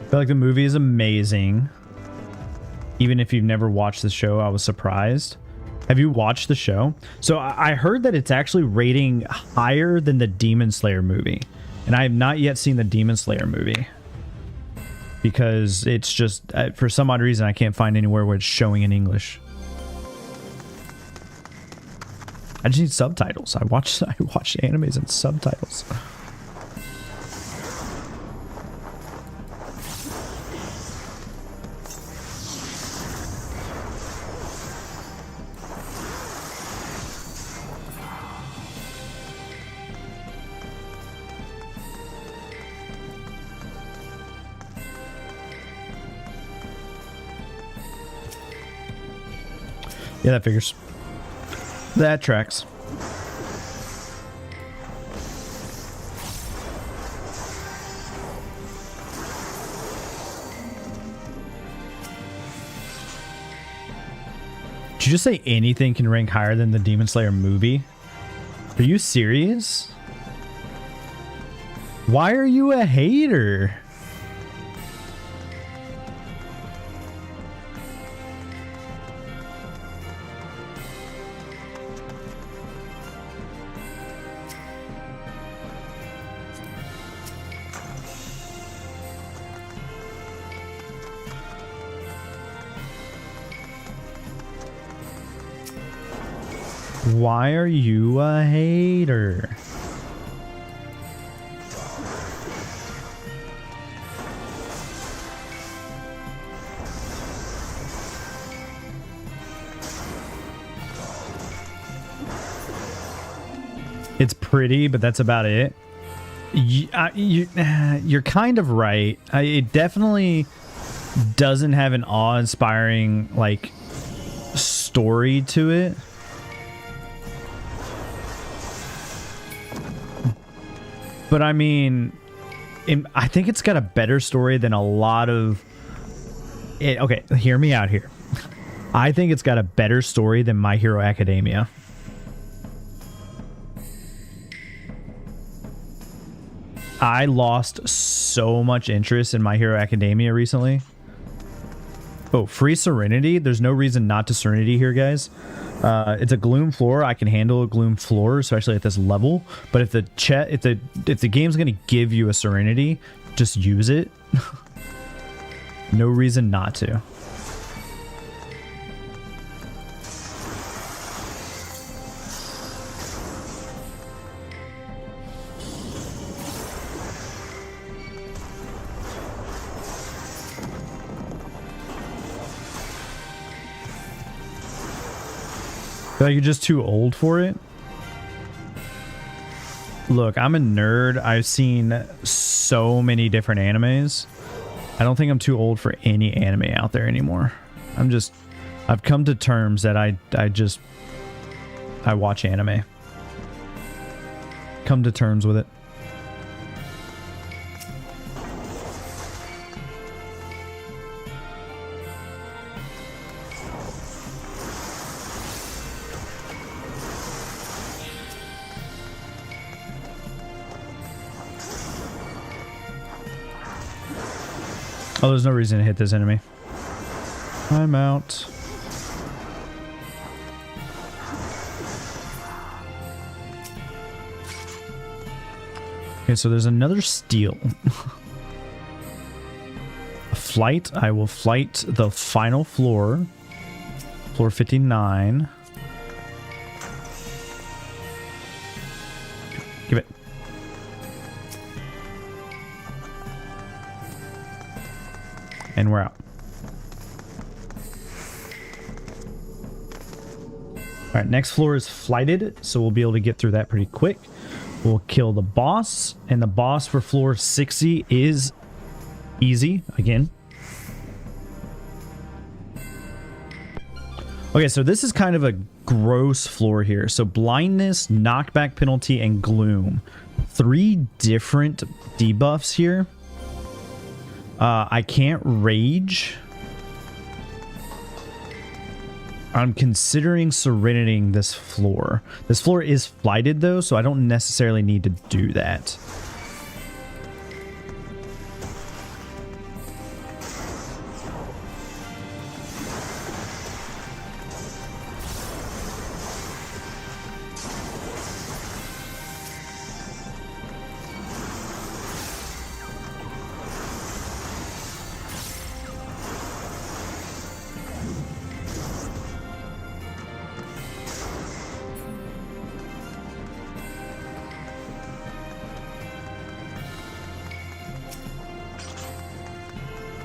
I feel like the movie is amazing. Even if you've never watched the show, I was surprised. Have you watched the show? So I heard that it's actually rating higher than the Demon Slayer movie. And I have not yet seen the Demon Slayer movie. Because it's just, for some odd reason, I can't find anywhere where it's showing in English. I just need subtitles. I watch animes and subtitles. Yeah, that figures. That tracks. Did you just say anything can rank higher than the Demon Slayer movie? Are you serious? Why are you a hater? Why are you a hater? It's pretty, but that's about it. You're kind of right. It definitely doesn't have an awe-inspiring, like, story to it. But I mean, I think it's got a better story than a lot of it. Okay, hear me out here. I think it's got a better story than My Hero Academia. I lost so much interest in My Hero Academia recently. Oh, free Serenity. There's no reason not to Serenity here, guys. It's a Gloom floor. I can handle a Gloom floor, especially at this level. But if the game's gonna give you a Serenity, just use it. No reason not to. Feel like you're just too old for it? Look, I'm a nerd. I've seen so many different animes. I don't think I'm too old for any anime out there anymore. I've come to terms that I watch anime. Come to terms with it. Oh, there's no reason to hit this enemy. I'm out. Okay, so there's another steal. A flight. I will flight the final floor. Floor 59. Give it. And we're out. All right, next floor is flighted, so we'll be able to get through that pretty quick. We'll kill the boss, and the boss for floor 60 is easy again. Okay, so this is kind of a gross floor here. So blindness, knockback penalty, and gloom. 3 different debuffs here. I can't rage. I'm considering sereneting this floor. This floor is flighted though, so I don't necessarily need to do that.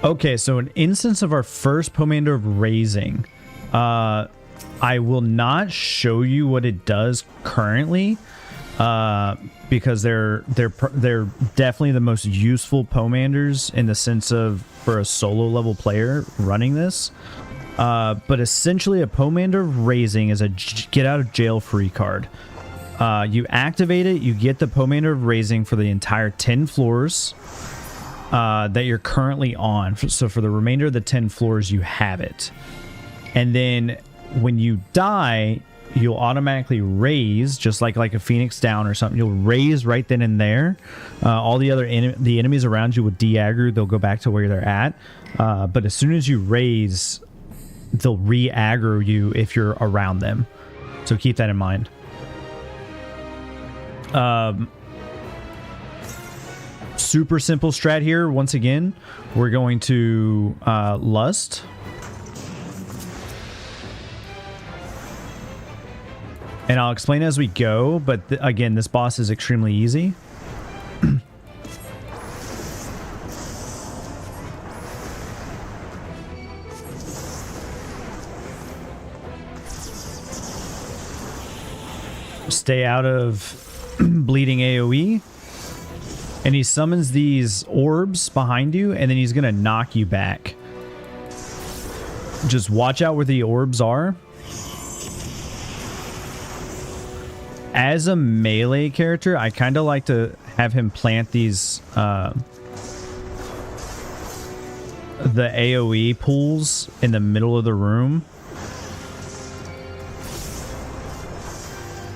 Okay, so an instance of our first Pomander of Raising. I will not show you what it does currently, because they're definitely the most useful Pomanders in the sense of for a solo level player running this. But essentially, a Pomander of Raising is a get out of jail free card. You activate it, you get the Pomander of Raising for the entire 10 floors. That you're currently on. So for the remainder of the 10 floors, you have it. And then when you die, you'll automatically raise, just like a Phoenix down or something. You'll raise right then and there. All the other the enemies around you will de-aggro. They'll go back to where they're at. But as soon as you raise, they'll re-aggro you if you're around them. So keep that in mind. Super simple strat here. Once again, we're going to Lust. And I'll explain as we go, but again, this boss is extremely easy. Stay out of bleeding AoE. And he summons these orbs behind you, and then he's going to knock you back. Just watch out where the orbs are. As a melee character, I kind of like to have him plant these the AoE pools in the middle of the room.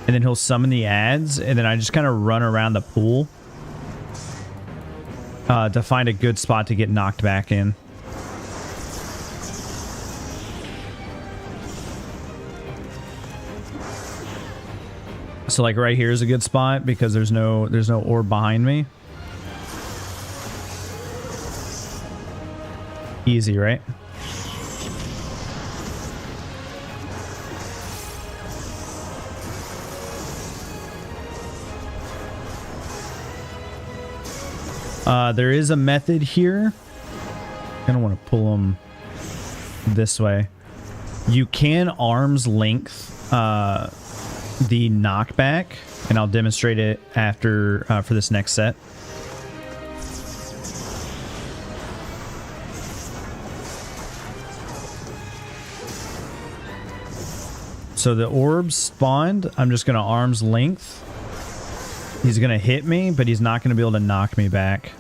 And then he'll summon the ads, and then I just kind of run around the pool. To find a good spot to get knocked back in. So like right here is a good spot because there's no orb behind me. Easy, right? There is a method here. I kind of want to pull them this way. You can arm's length the knockback, and I'll demonstrate it after for this next set. So the orbs spawned. I'm just going to arm's length. He's going to hit me, but he's not going to be able to knock me back.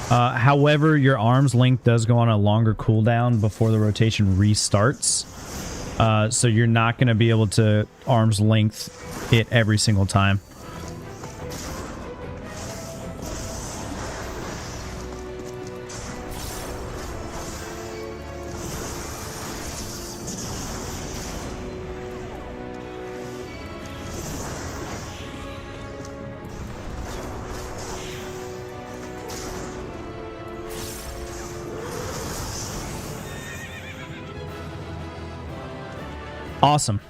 However, your arm's length does go on a longer cooldown before the rotation restarts. So you're not going to be able to arm's length it every single time. Awesome.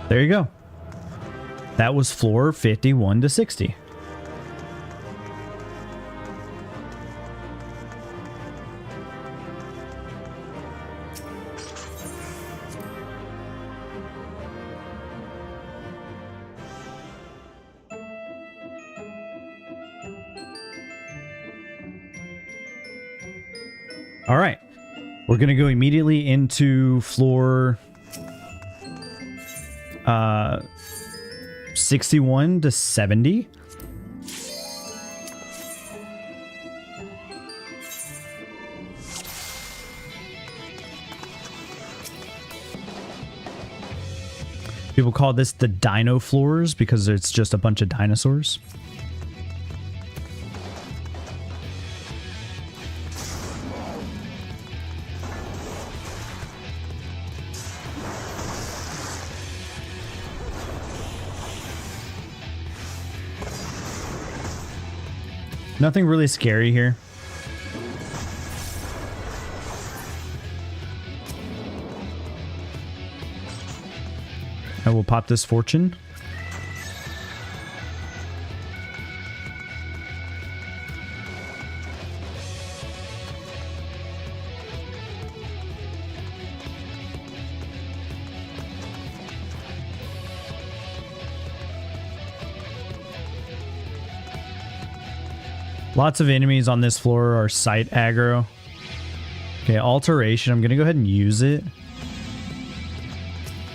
There you go. That was floor 51 to 60. All right. We're going to go immediately into floor 61 to 70. People call this the dino floors because it's just a bunch of dinosaurs. Nothing really scary here. I will pop this fortune. Lots of enemies on this floor are sight aggro. Okay, alteration. I'm gonna go ahead and use it.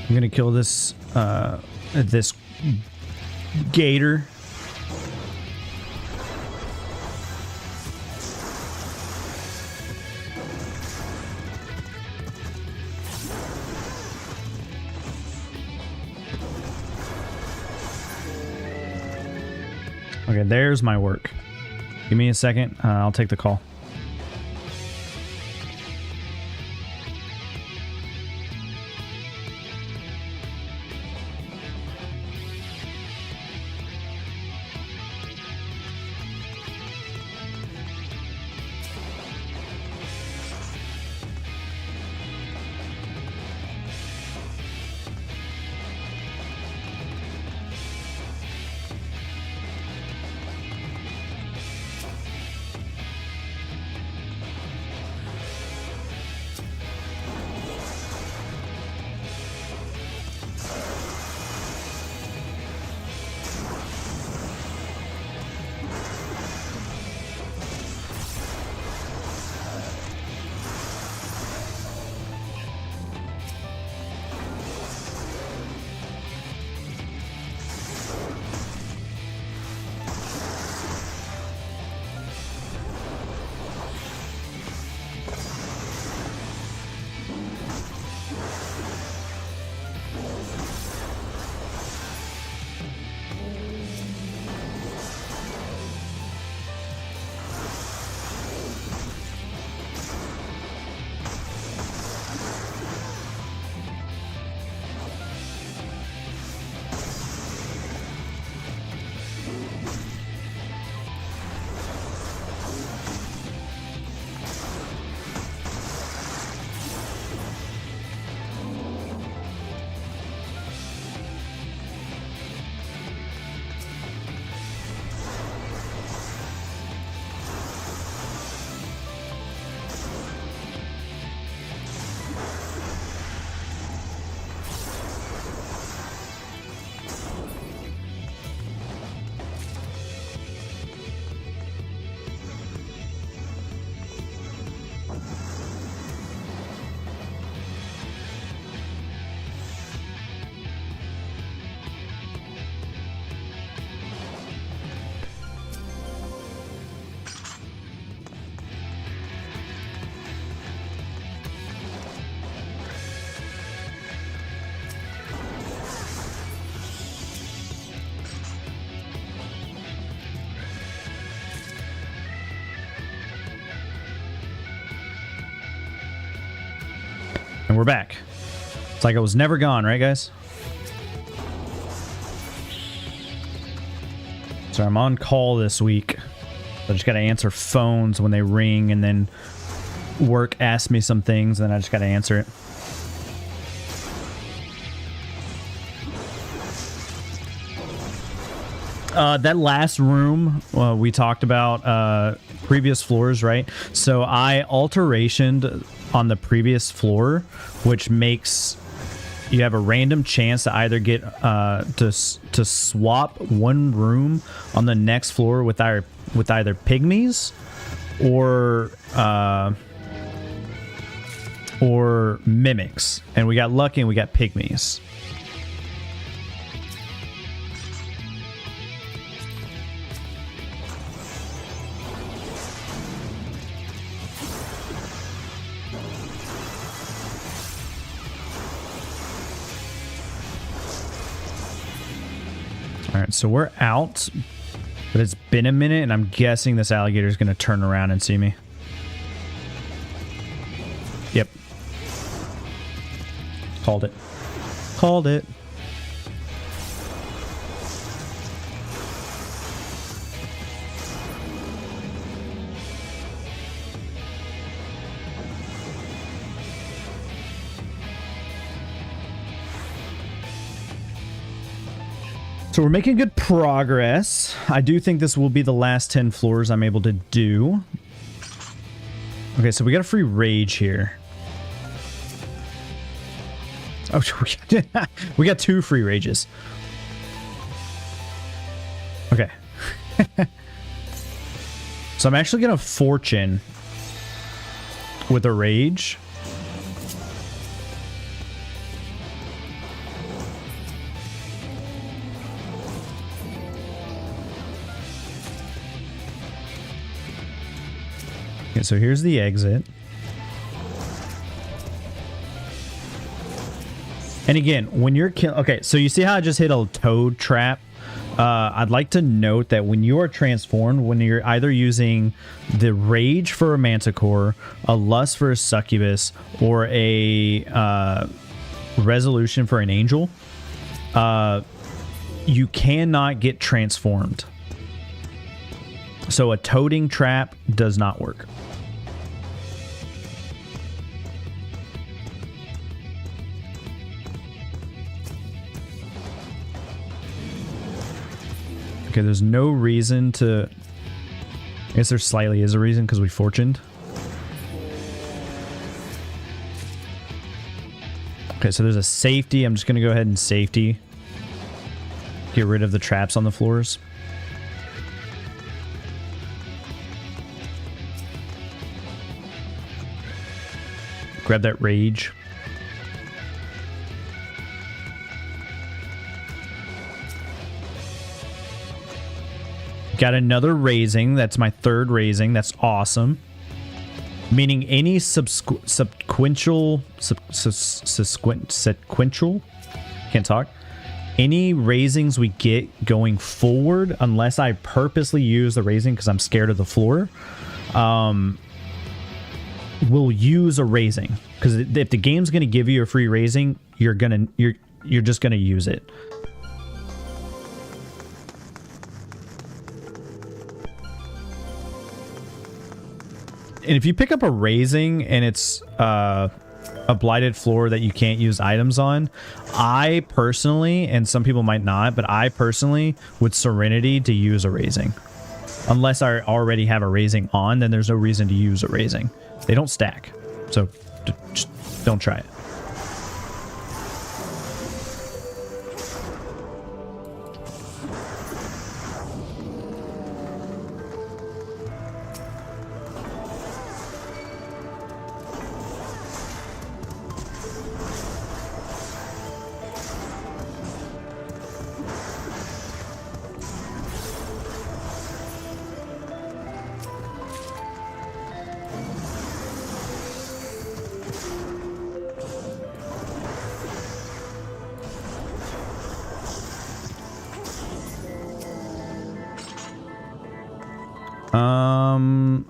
I'm gonna kill this this gator. Okay, there's my work. Give me a second. I'll take the call. And we're back. It's like I was never gone, right, guys? So I'm on call this week. I just got to answer phones when they ring, and then work asks me some things, and I just got to answer it. That last room we talked about previous floors, right? So I alterationed on the previous floor, which makes you have a random chance to either get to swap one room on the next floor with either pygmies or mimics, and we got lucky and we got pygmies. All right, so we're out, but it's been a minute, and I'm guessing this alligator is going to turn around and see me. Yep. Called it. Called it. So we're making good progress. I do think this will be the last 10 floors I'm able to do. Okay, so we got a free rage here. Oh, we got 2 free rages. Okay. So I'm actually going to fortune with a rage. Okay, so here's the exit. And again, when you're okay, so you see how I just hit a toad trap? I'd like to note that when you are transformed, when you're either using the rage for a manticore, a lust for a succubus, or a resolution for an angel, you cannot get transformed. So a toading trap does not work. Okay, there's no reason to... I guess there slightly is a reason because we fortuned. Okay, so there's a safety. I'm just going to go ahead and safety. Get rid of the traps on the floors. Grab that rage. Got another raising. That's my 3rd raising. That's awesome. Meaning any sequential, can't talk. Any raisings we get going forward, unless I purposely use the raising because I'm scared of the floor, will use a raising. Because if the game's going to give you a free raising, you're just going to use it. And if you pick up a raising and it's a blighted floor that you can't use items on, I personally, and some people might not, but I personally would Serenity to use a raising. Unless I already have a raising on, then there's no reason to use a raising. They don't stack. So just don't try it.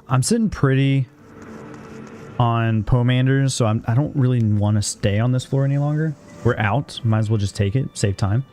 I'm sitting pretty on Pomanders, so I don't really want to stay on this floor any longer. We're out. Might as well just take it. Save time.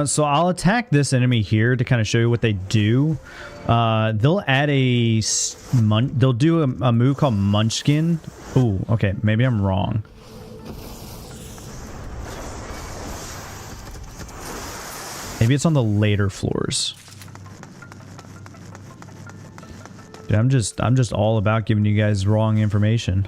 So I'll attack this enemy here to kind of show you what they do. They'll add they'll do a move called Munchkin. Ooh, okay, maybe I'm wrong. Maybe it's on the later floors. Dude, I'm just all about giving you guys wrong information.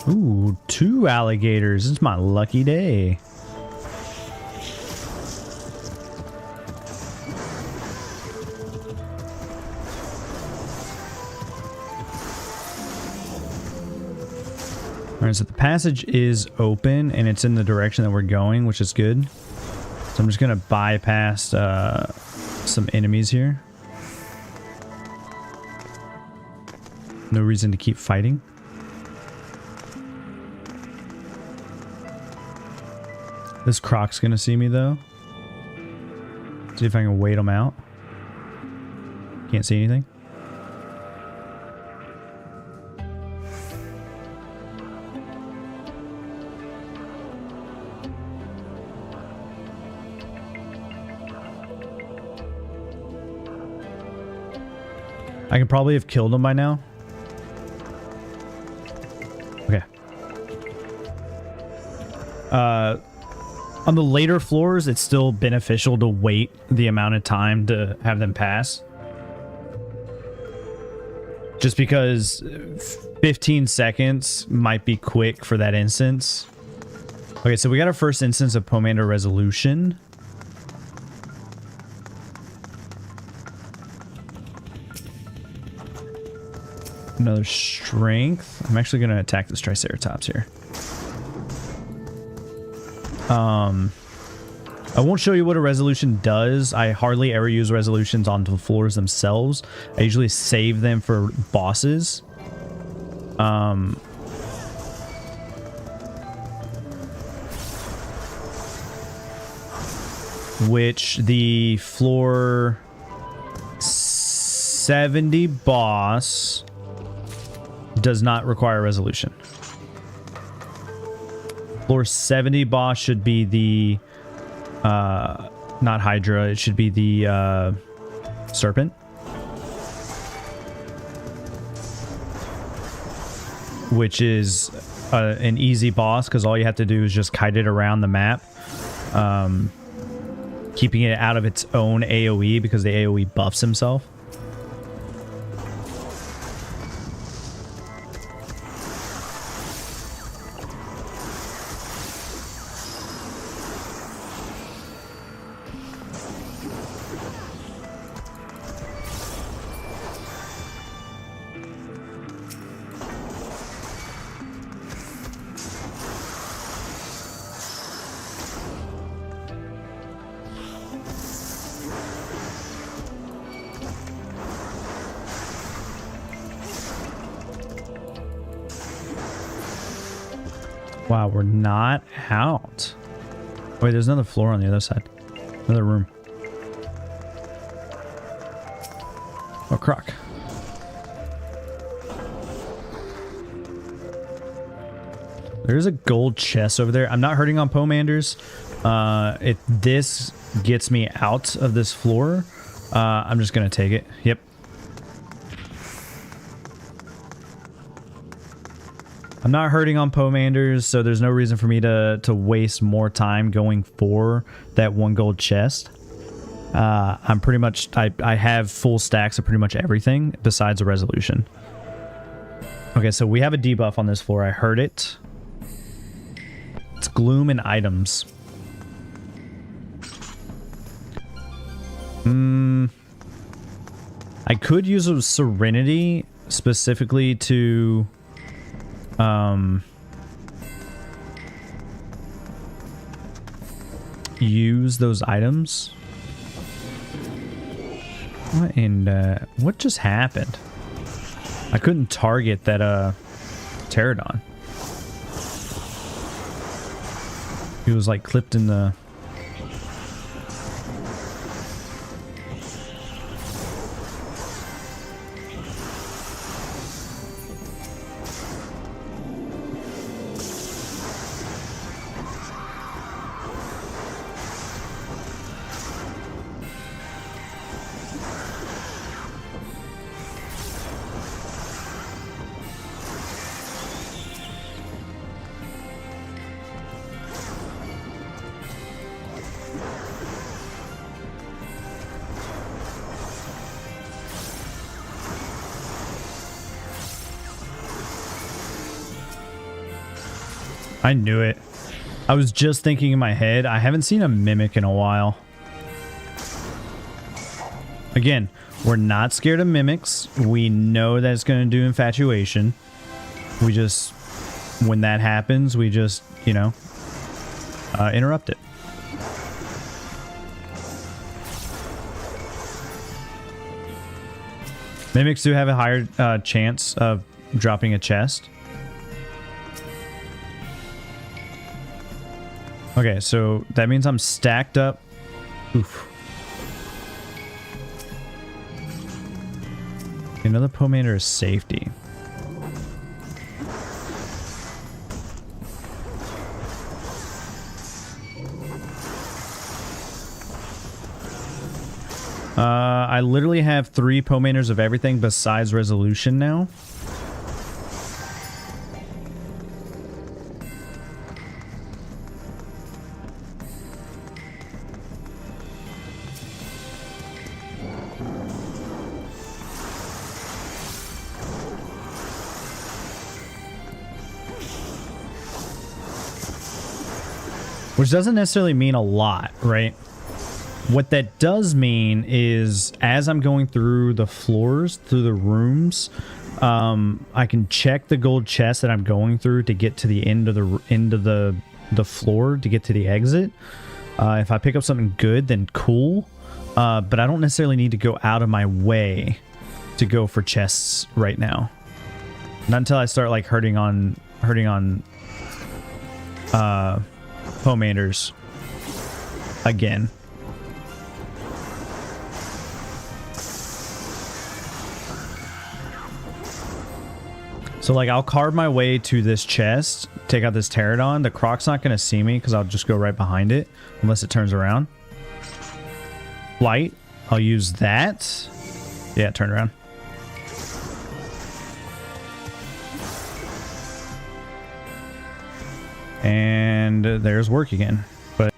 Ooh, 2 alligators. It's my lucky day. Alright, so the passage is open and it's in the direction that we're going, which is good. So I'm just going to bypass some enemies here. No reason to keep fighting. This croc's going to see me though. See if I can wait him out. Can't see anything. I could probably have killed him by now. Okay. On the later floors, it's still beneficial to wait the amount of time to have them pass. Just because 15 seconds might be quick for that instance. Okay, so we got our first instance of Pomander Resolution. Another strength. I'm actually going to attack this Triceratops here. I won't show you what a resolution does. I hardly ever use resolutions on the floors themselves. I usually save them for bosses. Which the floor 70 boss does not require resolution. Floor 70 boss should be the not Hydra, it should be the Serpent. Which is an easy boss because all you have to do is just kite it around the map. Keeping it out of its own AoE because the AoE buffs himself. Wow, we're not out. Wait, there's another floor on the other side. Another room. Oh, croc. There's a gold chest over there. I'm not hurting on Pomanders. If this gets me out of this floor, I'm just going to take it. Yep. I'm not hurting on Pomanders, so there's no reason for me to waste more time going for that one gold chest. I'm pretty much... I have full stacks of pretty much everything besides a resolution. Okay, so we have a debuff on this floor. I heard it. It's gloom and items. I could use a Serenity specifically to... use those items. What in what just happened? I couldn't target that pterodon. He was like clipped in the... I knew it. I was just thinking in my head, I haven't seen a mimic in a while. Again, we're not scared of mimics. We know that it's going to do infatuation. We just, when that happens, we just, you know, interrupt it. Mimics do have a higher chance of dropping a chest. Okay, so that means I'm stacked up. Oof. Another Pomander is safety. I literally have 3 Pomanders of everything besides resolution now. Which doesn't necessarily mean a lot, right? What that does mean is as I'm going through the floors, through the rooms, I can check the gold chest that I'm going through to get to the end of the floor to get to the exit. If I pick up something good, then cool. But I don't necessarily need to go out of my way to go for chests right now. Not until I start like hurting on Pomanders again. So like I'll carve my way to this chest, take out this pterodon. The croc's not going to see me because I'll just go right behind it unless it turns around. Flight, I'll use that. Yeah, turn around. And there's work again. But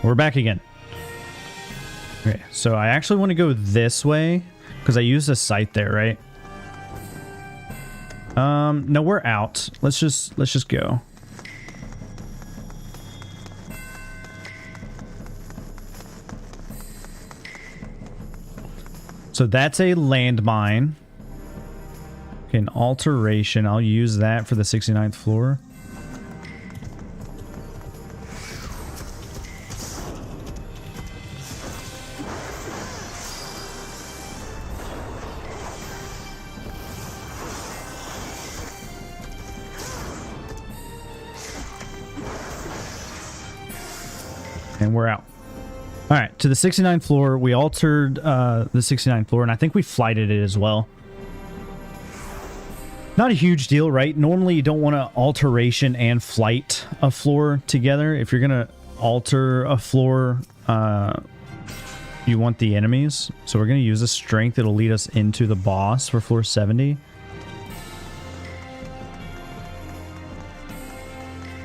we're back again. Okay, so I actually want to go this way because I used a sight there, right? No, we're out. Let's just go. So that's a landmine. Okay, an alteration. I'll use that for the 69th floor. And we're out. All right, to the 69th floor. We altered the 69th floor, and I think we flighted it as well. Not a huge deal, right? Normally, you don't want to alteration and flight a floor together. If you're going to alter a floor, you want the enemies. So we're going to use a strength. It'll lead us into the boss for floor 70.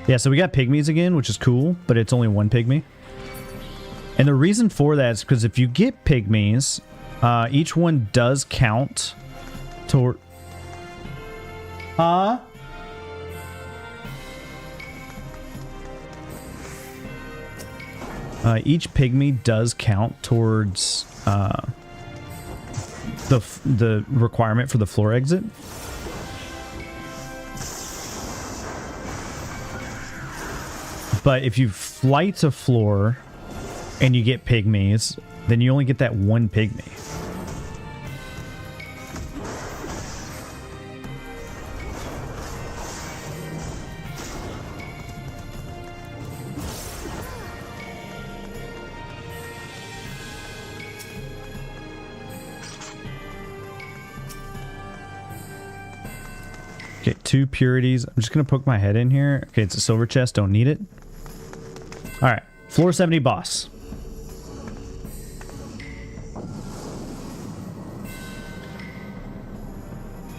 Yeah, so we got pygmies again, which is cool, but it's only one pygmy. And the reason for that is because if you get pygmies, each one does count toward... each pygmy does count towards the requirement for the floor exit. But if you flight a floor and you get pygmies, then you only get that one pygmy. Okay, 2 purities. I'm just going to poke my head in here. Okay, it's a silver chest. Don't need it. All right, floor 70 boss.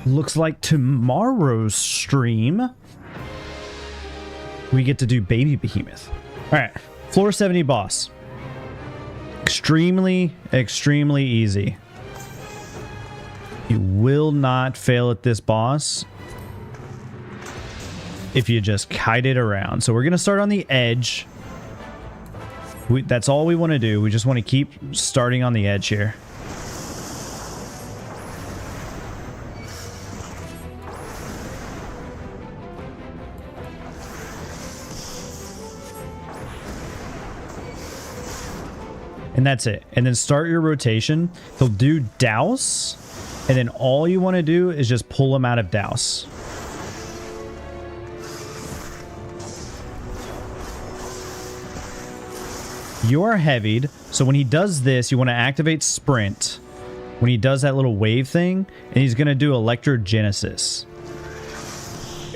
Looks like tomorrow's stream, we get to do baby behemoth. All right, floor 70 boss. Extremely, extremely easy. You will not fail at this boss if you just kite it around. So we're going to start on the edge. That's all we want to do. We just want to keep starting on the edge here. And that's it. And then start your rotation. He'll do douse. And then all you want to do is just pull him out of douse. You are heavied, so when he does this, you want to activate sprint. When he does that little wave thing, and he's going to do electrogenesis.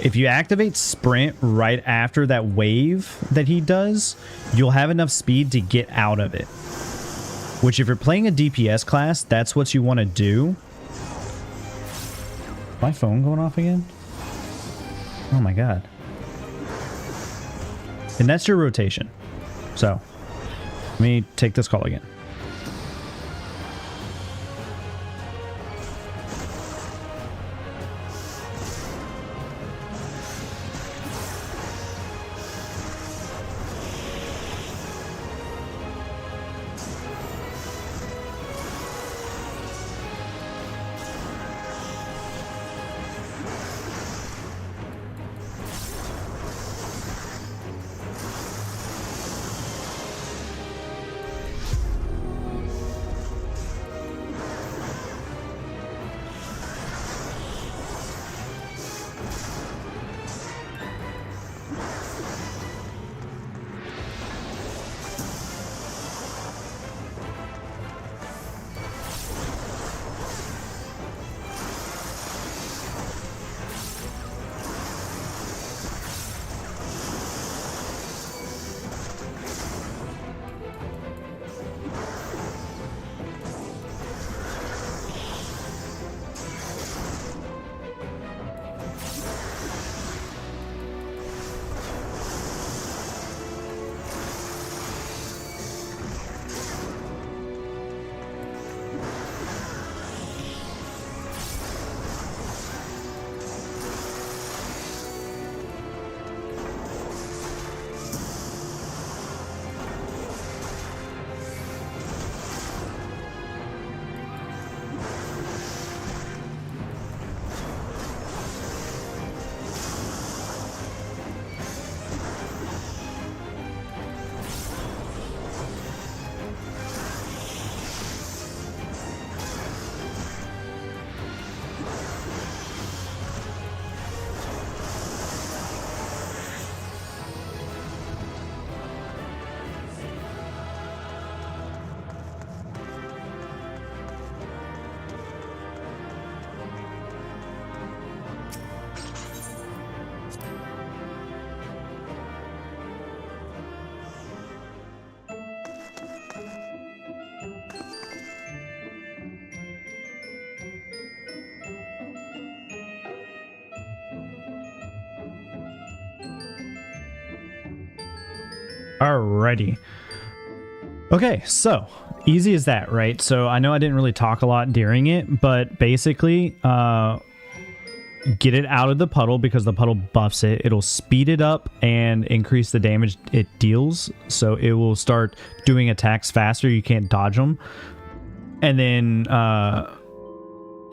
If you activate sprint right after that wave that he does, you'll have enough speed to get out of it. Which, if you're playing a DPS class, that's what you want to do. My phone going off again? Oh my god. And that's your rotation. So... let me take this call again. Alrighty. Okay, so easy as that, right? So I know I didn't really talk a lot during it, but basically, get it out of the puddle because the puddle buffs it. It'll speed it up and increase the damage it deals. So it will start doing attacks faster. You can't dodge them. And then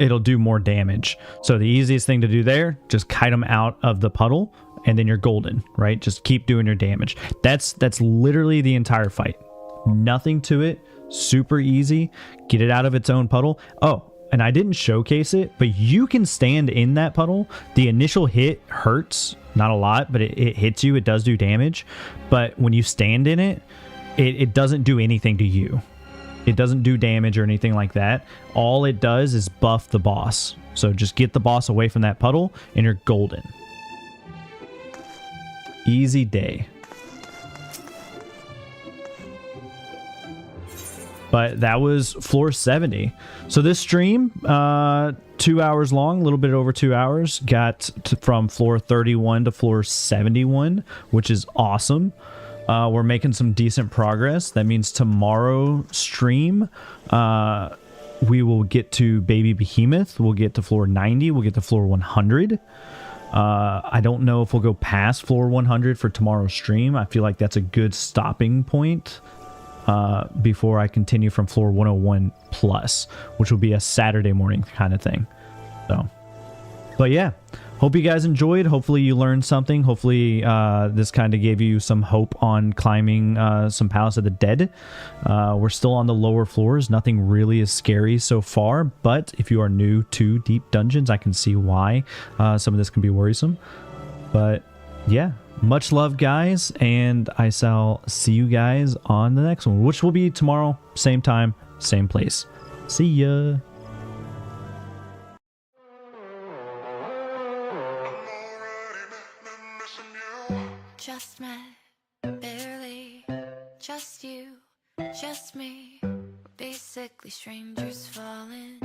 it'll do more damage. So the easiest thing to do there, just kite them out of the puddle and then you're golden, right? Just keep doing your damage. That's literally the entire fight. Nothing to it. Super easy. Get it out of its own puddle. Oh, and I didn't showcase it, but you can stand in that puddle. The initial hit hurts, not a lot, but it hits you. It does do damage. But when you stand in it, it doesn't do anything to you. It doesn't do damage or anything like that. All it does is buff the boss. So just get the boss away from that puddle and you're golden. Easy day. But that was floor 70. So this stream, 2 hours long, a little bit over 2 hours, got from floor 31 to floor 71, which is awesome. We're making some decent progress. That means tomorrow stream, we will get to Baby Behemoth. We'll get to floor 90. We'll get to floor 100. I don't know if we'll go past floor 100 for tomorrow's stream. I feel like that's a good stopping point. Before I continue from floor 101 plus, which will be a Saturday morning kind of thing. So, but yeah, hope you guys enjoyed. Hopefully you learned something. Hopefully this kind of gave you some hope on climbing some Palace of the Dead. We're still on the lower floors. Nothing really is scary so far, but if you are new to Deep Dungeons, I can see why some of this can be worrisome. But yeah. Much love, guys, and I shall see you guys on the next one, which will be tomorrow, same time, same place. See ya. Just met, barely, just you, just me, basically strangers falling.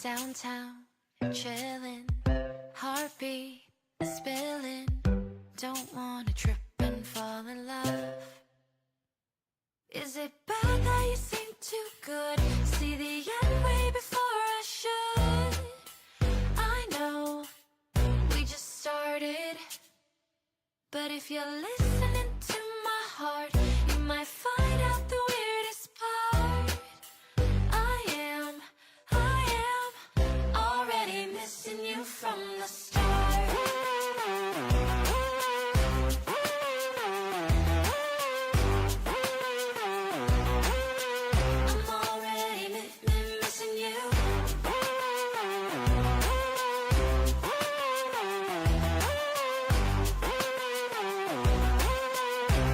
Downtown, chilling. Heartbeat spilling, don't wanna trip and fall in love. Is it bad that you seem too good? See the end way before I should. I know we just started, but if you're listening to my heart, you might find out the weirdest part. I am already missing you from the start. I'm already missing you.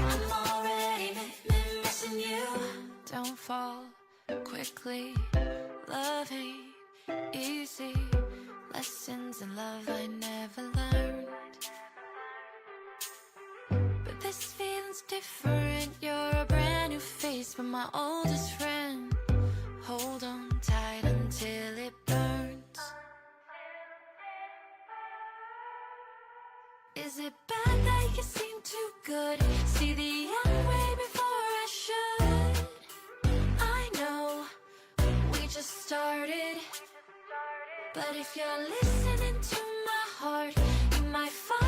I'm already missing you. Don't fall quickly, loving easy. Lessons in love I never learned. But this feeling's different. You're a brand new face, but my oldest friend. Hold on tight until it burns. Is it bad that you seem too good? See the end way before I should. I know we just started, but if you're listening to my heart, you might find